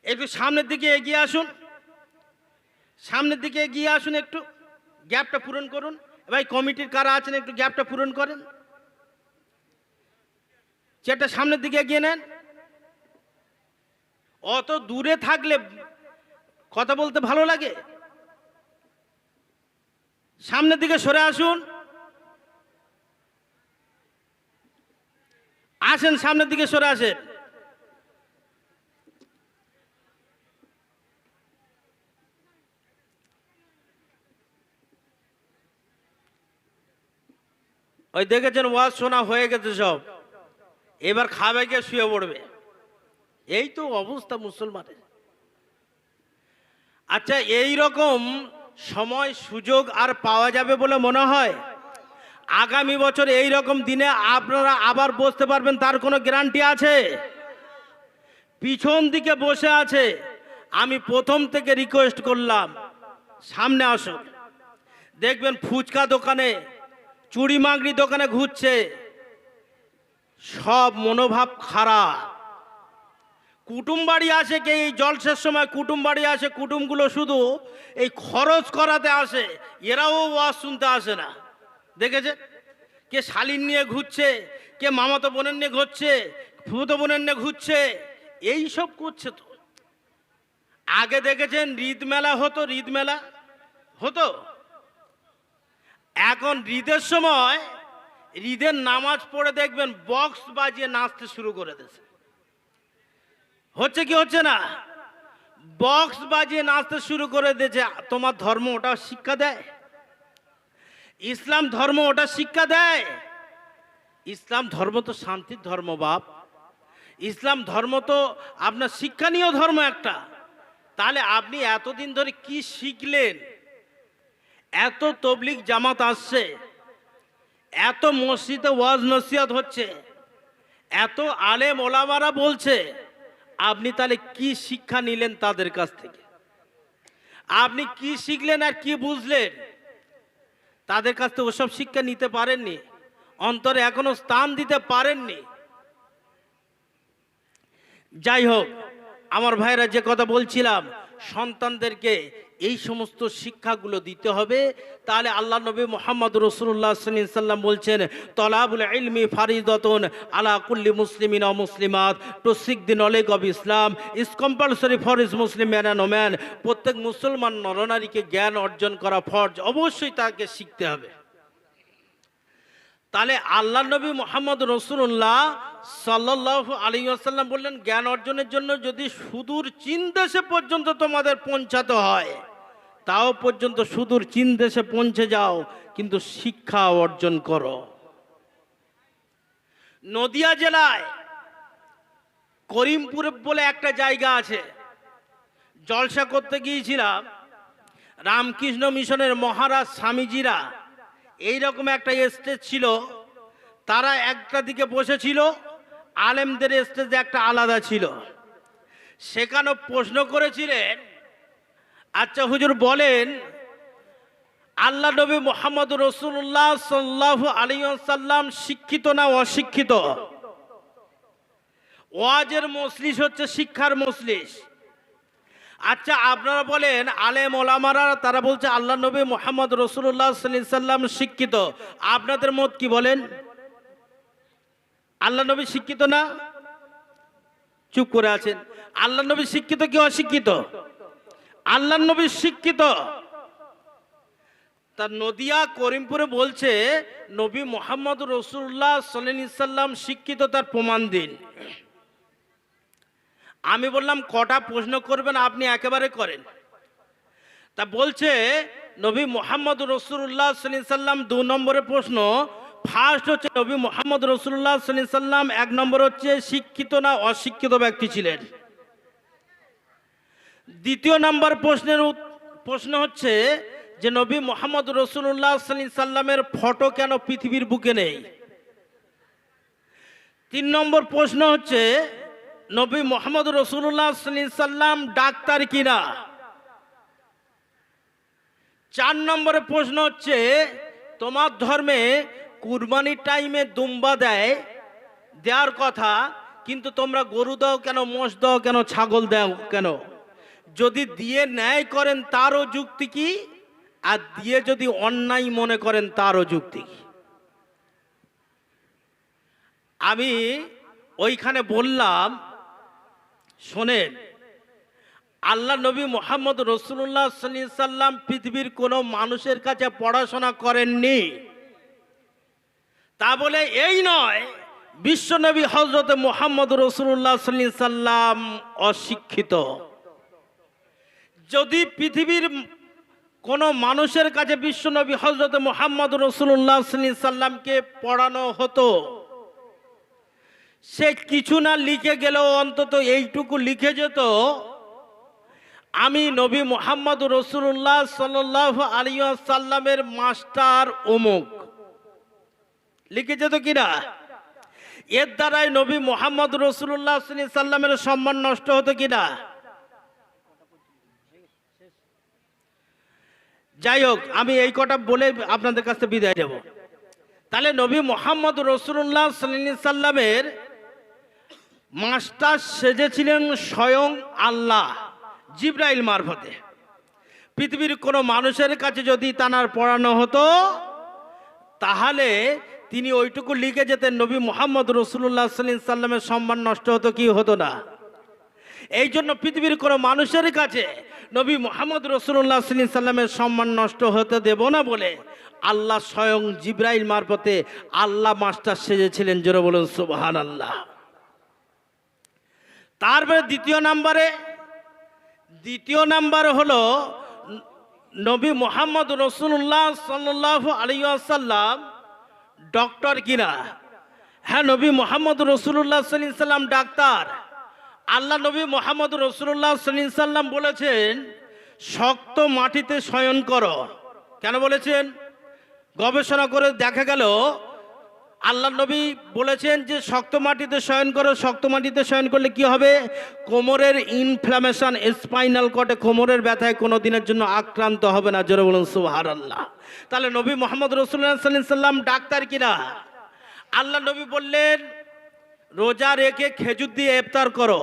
একটু সামনের দিকে এগিয়ে আসুন, সামনের দিকে এগিয়ে আসুন, একটু গ্যাপটা পূরণ করুন। ভাই কমিটির কারা আছেন একটু গ্যাপটা পূরণ করেন, চেয়ারটা সামনের দিকে এগিয়ে নেন। অত দূরে থাকলে কথা বলতে ভালো লাগে? সামনের দিকে সরে আসুন, আসেন সামনের দিকে সরে আসেন। ওই দেখেছেন ওয়াজ শোনা হয়ে গেছে সব, এবার খাবে গিয়ে শুয়ে পড়বে, এই তো অবস্থা মুসলমানের। আচ্ছা, এই রকম সময় সুযোগ আর পাওয়া যাবে বলে মনে হয়? আগামী বছর এই রকম দিনে আপনারা আবার বসতে পারবেন তার কোনো গ্যারান্টি আছে? পিছন দিকে বসে আছে, আমি প্রথম থেকে রিকোয়েস্ট করলাম সামনে আসুন। দেখবেন ফুচকা দোকানে, চুড়ি মাংড়ি দোকানে ঘুরছে, সব মনোভাব খারাপ। কুটুম বাড়ি আসে, কে এই জলসের সময় কুটুম বাড়ি আসে, কুটুমগুলো শুধু এই খরচ করাতে আসে, এরাও ওয়াজ শুনতে আসে না। দেখেছে কে শালীন নিয়ে ঘুরছে, কে মামাতো বোনের নিয়ে ঘুরছে, ফুতো বোনের নিয়ে ঘুরছে, এই সব করছে। তো আগে দেখেছেন ঈদ মেলা হতো, ঈদ মেলা হতো। এখন ঈদের সময় ঈদের নামাজ পড়ে দেখবেন বক্স বাজিয়ে নাচতে শুরু করে দিয়েছে। হচ্ছে কি হচ্ছে না? বক্স বাজিয়ে নাচতে শুরু করে দিয়েছে। তোমার ধর্ম ওটা শিক্ষা দেয়? ইসলাম ধর্ম ওটা শিক্ষা দেয়? ইসলাম ধর্ম তো শান্তির ধর্ম বাপ। ইসলাম ধর্ম তো আপনার শিক্ষণীয় ধর্ম একটা। তাহলে আপনি এতদিন ধরে কি শিখলেন? এত তবলিগ জামাত আসছে, এত মসজিদে ওয়াজ নসিহত হচ্ছে, এত আলেম ওলামারা বলছে, আপনি তাহলে কি শিক্ষা নিলেন তাদের কাছ থেকে? আপনি কি শিখলেন আর কি বুঝলেন? তাদের কাছ থেকে ওসব শিক্ষা নিতে পারেননি, অন্তরে এখনো স্থান দিতে পারেননি। যাই হোক, আমার ভাইরা যে কথা বলছিলাম, সন্তানদেরকে এই সমস্ত শিক্ষাগুলো দিতে হবে। তাহলে আল্লাহ নবী মুহাম্মদ রাসূলুল্লাহ সাল্লাল্লাহু আলাইহি ওয়াসাল্লাম বলছেন, তলাবুল ইলমি ফারিদাতুন আলা কুল্লি মুসলিমিন ওয়া মুসলিমাত। To seek the knowledge of Islam is compulsory for each Muslim man and woman. প্রত্যেক মুসলমান নরনারীকে জ্ঞান অর্জন করা ফরজ, অবশ্যই তাকে শিখতে হবে। তাহলে আল্লাহ নবী মুহাম্মদ রাসূলুল্লাহ সাল্লাল্লাহু আলাইহি ওয়াসাল্লাম বললেন, জ্ঞান অর্জনের জন্য যদি সুদূর চীন দেশে পর্যন্ত তোমাদের পৌঁছাতে হয়, তাও পর্যন্ত সুদূর চীন দেশে পৌঁছে যাও, কিন্তু শিক্ষা অর্জন করো। নদিয়া জেলায় করিমপুর বলে একটা জায়গা আছে, জলসা করতে গিয়েছিলাম। রামকৃষ্ণ মিশনের মহারাজ স্বামীজিরা এইরকম একটা স্টেজ ছিল, তারা একটা দিকে বসেছিল, আলেমদের স্টেজ একটা আলাদা ছিল। সেখানে প্রশ্ন করেছিলেন, আচ্ছা হুজুর বলেন, আল্লাহ নবী মুহাম্মদ রাসূলুল্লাহ সাল্লাল্লাহু আলাইহি ওয়াসাল্লাম শিক্ষিত না অশিক্ষিত? ওয়াজের মজলিস হচ্ছে শিক্ষার মজলিস। আচ্ছা আপনারা বলেন, আলেম ওলামারা তারা বলছে আল্লাহ নবী মুহাম্মদ রাসূলুল্লাহ সাল্লাল্লাহু আলাইহি ওয়াসাল্লাম শিক্ষিত। আপনাদের মত কি বলেন? আল্লাহ নবী শিক্ষিত না? চুপ করে আছেন। আল্লাহ নবী শিক্ষিত কি অশিক্ষিত? আল্লাহ নবী শিক্ষিত। তার নদিয়া করিমপুরে বলছে নবী মুহাম্মদ রাসূলুল্লাহ সাল্লাল্লাহু আলাইহি ওয়াসাল্লাম শিক্ষিত, তার প্রমাণ দিন। আমি বললাম কটা প্রশ্ন করবেন, আপনি একেবারে করেন। তা বলছে নবী মুহাম্মদ রাসূলুল্লাহ সাল্লাল্লাহু আলাইহি ওয়াসাল্লাম 2 নম্বরের প্রশ্ন। ফার্স্ট হচ্ছে নবী মুহাম্মদ রাসূলুল্লাহ সাল্লাল্লাহু আলাইহি ওয়াসাল্লাম 1 নম্বর হচ্ছে শিক্ষিত না অশিক্ষিত ব্যক্তি ছিলেন। দ্বিতীয় নম্বর প্রশ্ন হচ্ছে যে নবী মুহাম্মদ রাসূলুল্লাহ সাল্লাল্লাহু আলাইহি ওয়াসাল্লামের ফটো কেন পৃথিবীর বুকে নেই? 3 নম্বর প্রশ্ন হচ্ছে নবী মুহাম্মদ রাসূলুল্লাহ সাল্লাল্লাহু আলাইহি ওয়াসাল্লাম ডাক্তার কিনা? 4 নম্বরের প্রশ্ন হচ্ছে তোমার ধর্মে কুরবানির টাইমে দুম্বা দেওয়ার কথা, কিন্তু তোমরা গরু দাও কেন, মোষ দাও কেন, ছাগল দাও কেন? যদি দিয়ে ন্যায় করেন তারও যুক্তি কি, আর দিয়ে যদি অন্যায় মনে করেন তারও যুক্তি কি? আমি ওইখানে বললাম, শোনেন, আল্লাহ নবী মুহাম্মদ রাসূলুল্লাহ সাল্লাল্লাহু আলাইহি ওয়াসাল্লাম পৃথিবীর কোনো মানুষের কাছে পড়াশোনা করেননি। তা বলে এই নয় বিশ্বনবী হযরত মুহাম্মদ রাসূলুল্লাহ সাল্লাল্লাহু আলাইহি ওয়াসাল্লাম অশিক্ষিত। যদি পৃথিবীর কোনো মানুষের কাছে বিশ্বনবী হযরত মুহাম্মদ রাসূলুল্লাহ সাল্লাল্লাহু আলাইহি ওয়াসাল্লামকে পড়ানো হতো, সে কিছু না লিখে গেলেও অন্তত এইটুকু লিখে যেত, আমি নবী মুহাম্মদ রাসূলুল্লাহ সাল্লাল্লাহু আলাইহি ওয়াসাল্লামের মাস্টার অমুক। লিখে যেত কিনা? এর দ্বারাই নবী মুহাম্মদ রাসূলুল্লাহ সাল্লাল্লাহু আলাইহি ওয়াসাল্লামের সম্মান নষ্ট হতো কিনা? যাই হোক, আমি এই কথা বলে আপনাদের কাছে বিদায় দেব। তাহলে নবী মুহাম্মদ রাসূলুল্লাহ সাল্লাল্লাহু আলাইহি ওয়াসাল্লামের মাস্টার সেজেছিলেন স্বয়ং আল্লাহ জিবরাইল মারফতে। পৃথিবীর কোনো মানুষের কাছে যদি তানার পড়ানো হতো, তাহলে তিনি ওইটুকু লিখে যেতেন, নবী মুহাম্মদ রাসূলুল্লাহ সাল্লাল্লাহু আলাইহি সাল্লামের সম্মান নষ্ট হতো কি হতো না। এই জন্য পৃথিবীর কোনো মানুষের কাছে নবী মুহাম্মদ রাসূলুল্লাহ সাল্লাল্লাহু আলাইহি সাল্লামের সম্মান নষ্ট হতে দেব না বলে আল্লাহ স্বয়ং জিবরাইল মারফতে আল্লাহ মাস্টার সেজেছিলেন। জোরে বলুন সুবহানাল্লাহ। তারপরে দ্বিতীয় নাম্বার হলো নবী মুহাম্মদ রাসূলুল্লাহ সাল্লাল্লাহু আলাইহি ওয়াসাল্লাম ডক্টর কিনা? হ্যাঁ, নবী মুহাম্মদ রাসূলুল্লাহ সাল্লাল্লাহু আলাইহি সাল্লাম ডাক্তার। আল্লাহ নবী মুহাম্মদ রাসূলুল্লাহ সাল্লাল্লাহু আলাইহি সাল্লাম বলেছেন শক্ত মাটিতে শয়ন করো। কেন বলেছেন? গবেষণা করে দেখা গেল আল্লাহ নবী বলেছেন যে শক্ত মাটিতে শয়ন করো। শক্ত মাটিতে শয়ন করলে কি হবে? কোমরের ইনফ্লামেশন, স্পাইনাল কর্ডে কোমরের ব্যথায় কোনো দিনের জন্য আক্রান্ত হবে না। জোরে বলুন সুবহানাল্লাহ। তাহলে নবী মুহাম্মদ রাসূলুল্লাহ সাল্লাল্লাহু আলাইহি সাল্লাম ডাক্তার কিনা? আল্লাহ নবী বললেন রোজা রেখে খেজুর দিয়ে ইফতার করো।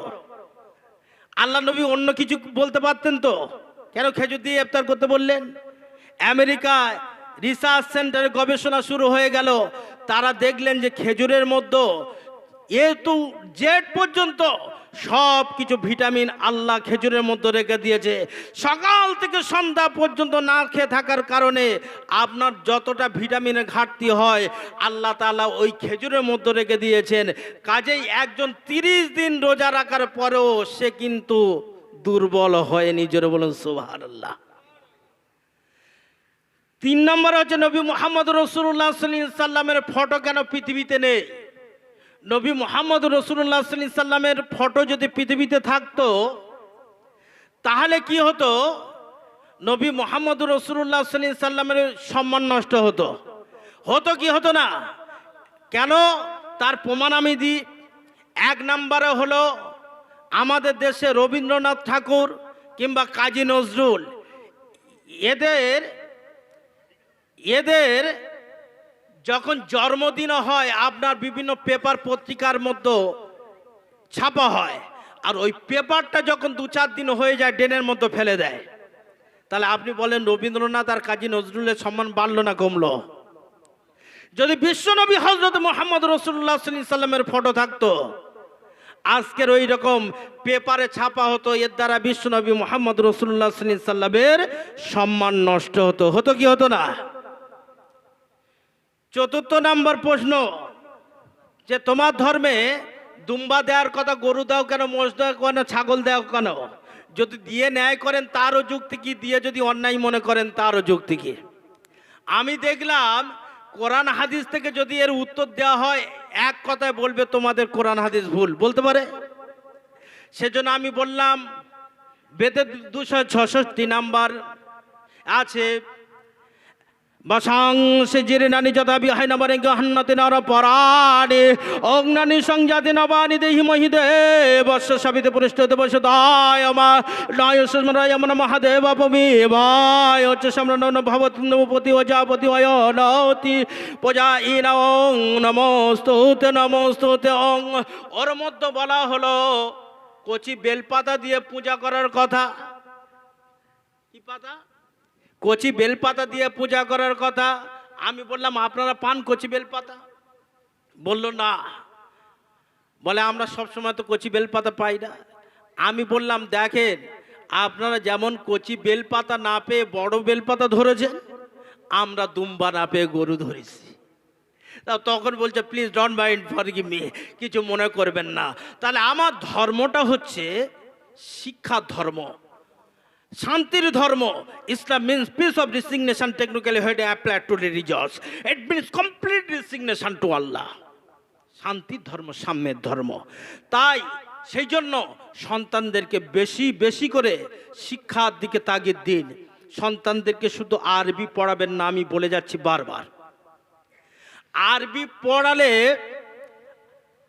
আল্লাহ নবী অন্য কিছু বলতে পারতেন তো, কেন খেজুর দিয়ে ইফতার করতে বললেন? আমেরিকায় রিসার্চ সেন্টারে গবেষণা শুরু হয়ে গেল। তারা দেখলেন যে খেজুরের মধ্যে এ টু জেড পর্যন্ত সব কিছু ভিটামিন আল্লাহ খেজুরের মধ্যে রেখে দিয়েছে। সকাল থেকে সন্ধ্যা পর্যন্ত না খেয়ে থাকার কারণে আপনার যতটা ভিটামিনের ঘাটতি হয় আল্লাহ তাআলা ওই খেজুরের মধ্যে রেখে দিয়েছেন। কাজেই একজন 30 দিন রোজা রাখার পরেও সে কিন্তু দুর্বল হয়নি। জোরে বলুন সুবহানাল্লাহ। 3 নম্বর হচ্ছে নবী মুহাম্মদ রাসূলুল্লাহ সাল্লাল্লাহু আলাইহি সাল্লামের ফটো কেন পৃথিবীতে নেই? নবী মুহাম্মদ রাসূলুল্লাহ সাল্লাল্লাহু আলাইহি সাল্লামের ফটো যদি পৃথিবীতে থাকতো তাহলে কি হতো? নবী মুহাম্মদ রাসূলুল্লাহ সাল্লাল্লাহু আলাইহি সাল্লামের সম্মান নষ্ট হতো। হতো কি হতো না? কেন? তার প্রমাণ আমি দিই। 1 নম্বরে হলো আমাদের দেশে রবীন্দ্রনাথ ঠাকুর কিংবা কাজী নজরুল, এদের যখন জন্মদিন হয় আপনার বিভিন্ন পেপার পত্রিকার মধ্যে ছাপা হয়, আর ওই পেপারটা যখন 2-4 দিন হয়ে যায় ড্রেনের মধ্যে ফেলে দেয়। তাহলে আপনি বলেন রবীন্দ্রনাথ আর কাজী নজরুলের সম্মান বাড়লো না কমলো? যদি বিশ্বনবী হযরত মুহাম্মদ রাসূলুল্লাহ সাল্লাল্লাহু আলাইহি সাল্লামের ফটো থাকতো আজকের ওই রকম পেপারে ছাপা হতো, এর দ্বারা বিশ্বনবী মুহাম্মদ রাসূলুল্লাহ সাল্লাল্লাহু আলাইহি সাল্লামের সম্মান নষ্ট হতো। হতো কি হতো না? 4 নম্বর প্রশ্ন যে তোমার ধর্মে দুম্বা দেওয়ার কথা, গরু দাও কেন, মোষ দাও কেন, ছাগল দাও কেন? যদি দিয়ে ন্যায় করেন তারও যুক্তি কি, দিয়ে যদি অন্যায় মনে করেন তারও যুক্তি কি? আমি দেখলাম কোরআন হাদিস থেকে যদি এর উত্তর দেওয়া হয় এক কথায় বলবে তোমাদের কোরআন হাদিস ভুল বলতে পারে। সেজন্য আমি বললাম বেদের 266 নাম্বার আছে বসাং সে জিরে নানি যথা বিহাই নামারে গহন্নতে নর পরাণে অগ্নানি সংজাতি নবানি দেহি মহিদে বর্ষ সাবিতে পুরুষতে বর্ষ দায় আমার নয় সুস্মরায় আমার মহাদেব পমি ভাই হচ্ছে সম্রান ভবত নবপতি অজাপতি অয় নতি পূজা ইনং নমস্তুতে নমস্তুতে অং। ওর মধ্যে বলা হলো কচি বেলপাতা দিয়ে পূজা করার কথা। কি পাতা? কচি বেলপাতা দিয়ে পূজা করার কথা। আমি বললাম আপনারা পান কচি বেলপাতা? বলল না, বলে আমরা সবসময় তো কচি বেলপাতা পাই না। আমি বললাম দেখেন আপনারা যেমন কচি বেলপাতা না পেয়ে বড় বেলপাতা ধরেছেন, আমরা দুম্বা না পেয়ে গরু ধরেছি। তখন বলছে please don't mind forgive me, কিছু মনে করবেন না। তাহলে আমার ধর্মটা হচ্ছে শিক্ষা ধর্ম, শান্তির ধর্ম। ইসলাম means peace of resignation, technically when applied to religious it means complete resignation to Allah. শান্তির ধর্ম, সাম্যের ধর্ম। তাই সেই জন্য সন্তানদেরকে বেশি বেশি করে শিক্ষার দিকে তাগিদ দিন। সন্তানদেরকে শুধু আরবি পড়াবেন না, আমি বলে যাচ্ছি বারবার। আরবি পড়ালে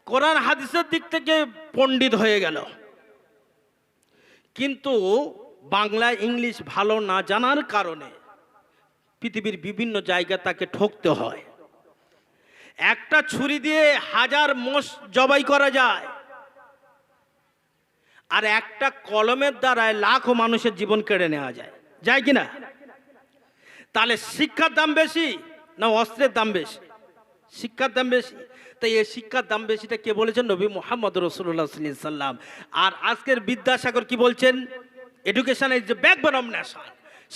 কোরআন হাদিসের দিক থেকে পণ্ডিত হয়ে গেল, কিন্তু বাংলা ইংলিশ ভালো না জানার কারণে পৃথিবীর বিভিন্ন জায়গায় তাকে ঠকতে হয়। একটা ছুরি দিয়ে 1000 মোষ জবাই করা যায়, আর একটা কলমের দ্বারায় লাখো মানুষের জীবন কেড়ে নেওয়া যায়, যায় কিনা? তাহলে শিক্ষার দাম বেশি না অস্ত্রের দাম বেশি? শিক্ষার দাম বেশি। তাই এই শিক্ষার দাম বেশিটা কে বলেছেন? নবী মুহাম্মদ রাসূলুল্লাহ সাল্লাল্লাহু আলাইহি সাল্লাম। আর আজকের বিদ্যাসাগর কি বলছেন? Education is the backbone of nation.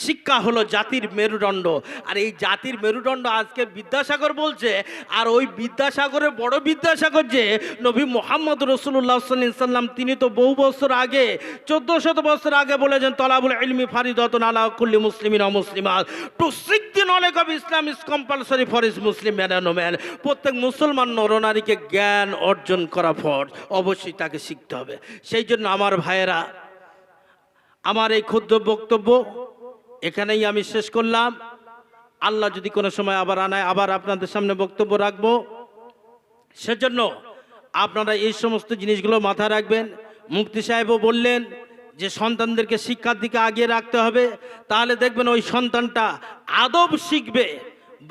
শিক্ষা হলো জাতির মেরুদণ্ড। আর এই জাতির মেরুদণ্ড আজকে বিদ্যাসাগর বলছে। আর ওই বিদ্যাসাগরের বড় বিদ্যাসাগর যে নবী মুহাম্মদ রাসূলুল্লাহ সাল্লাল্লাহু আলাইহি সাল্লাম, তিনি তো বহু বছর আগে 1400 বছর আগে বলেছেন, তলাবুল ইলমি ফারিদাতুন আলা কুল্লি মুসলিমিন ওয়া মুসলিমাত, to seek the knowledge of Islam is compulsory for each Muslim man and woman. প্রত্যেক মুসলমান নরনারীকে জ্ঞান অর্জন করা ফরজ, অবশ্যই তাকে শিখতে হবে। সেই জন্য আমার ভাইয়েরা, আমার এই ক্ষুদ্র বক্তব্য এখানেই আমি শেষ করলাম। আল্লাহ যদি কোনো সময় আবার আনায়, আবার আপনাদের সামনে বক্তব্য রাখবো। সেজন্য আপনারা এই সমস্ত জিনিসগুলো মাথায় রাখবেন। মুফতি সাহেবও বললেন যে সন্তানদেরকে শিক্ষার দিকে আগিয়ে রাখতে হবে, তাহলে দেখবেন ওই সন্তানটা আদব শিখবে।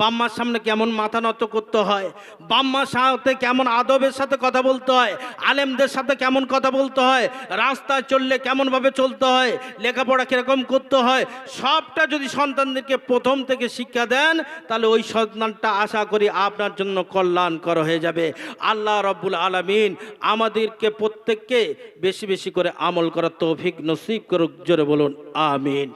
বাম্মার সামনে কেমন মাথা নত করতে হয়, বাম্মার সাথে কেমন আদবের সাথে কথা বলতে হয়, আলেমদের সাথে কেমন কথা বলতে হয়, রাস্তায় চললে কেমনভাবে চলতে হয়, লেখাপড়া কীরকম করতে হয়, সবটা যদি সন্তানদেরকে প্রথম থেকে শিক্ষা দেন, তাহলে ওই সন্তানটা আশা করি আপনার জন্য কল্যাণকর হয়ে যাবে। আল্লাহ রব্বুল আলামিন আমাদেরকে প্রত্যেককে বেশি বেশি করে আমল করার তৌফিক নসিব করুক। জোরে বলুন আমিন।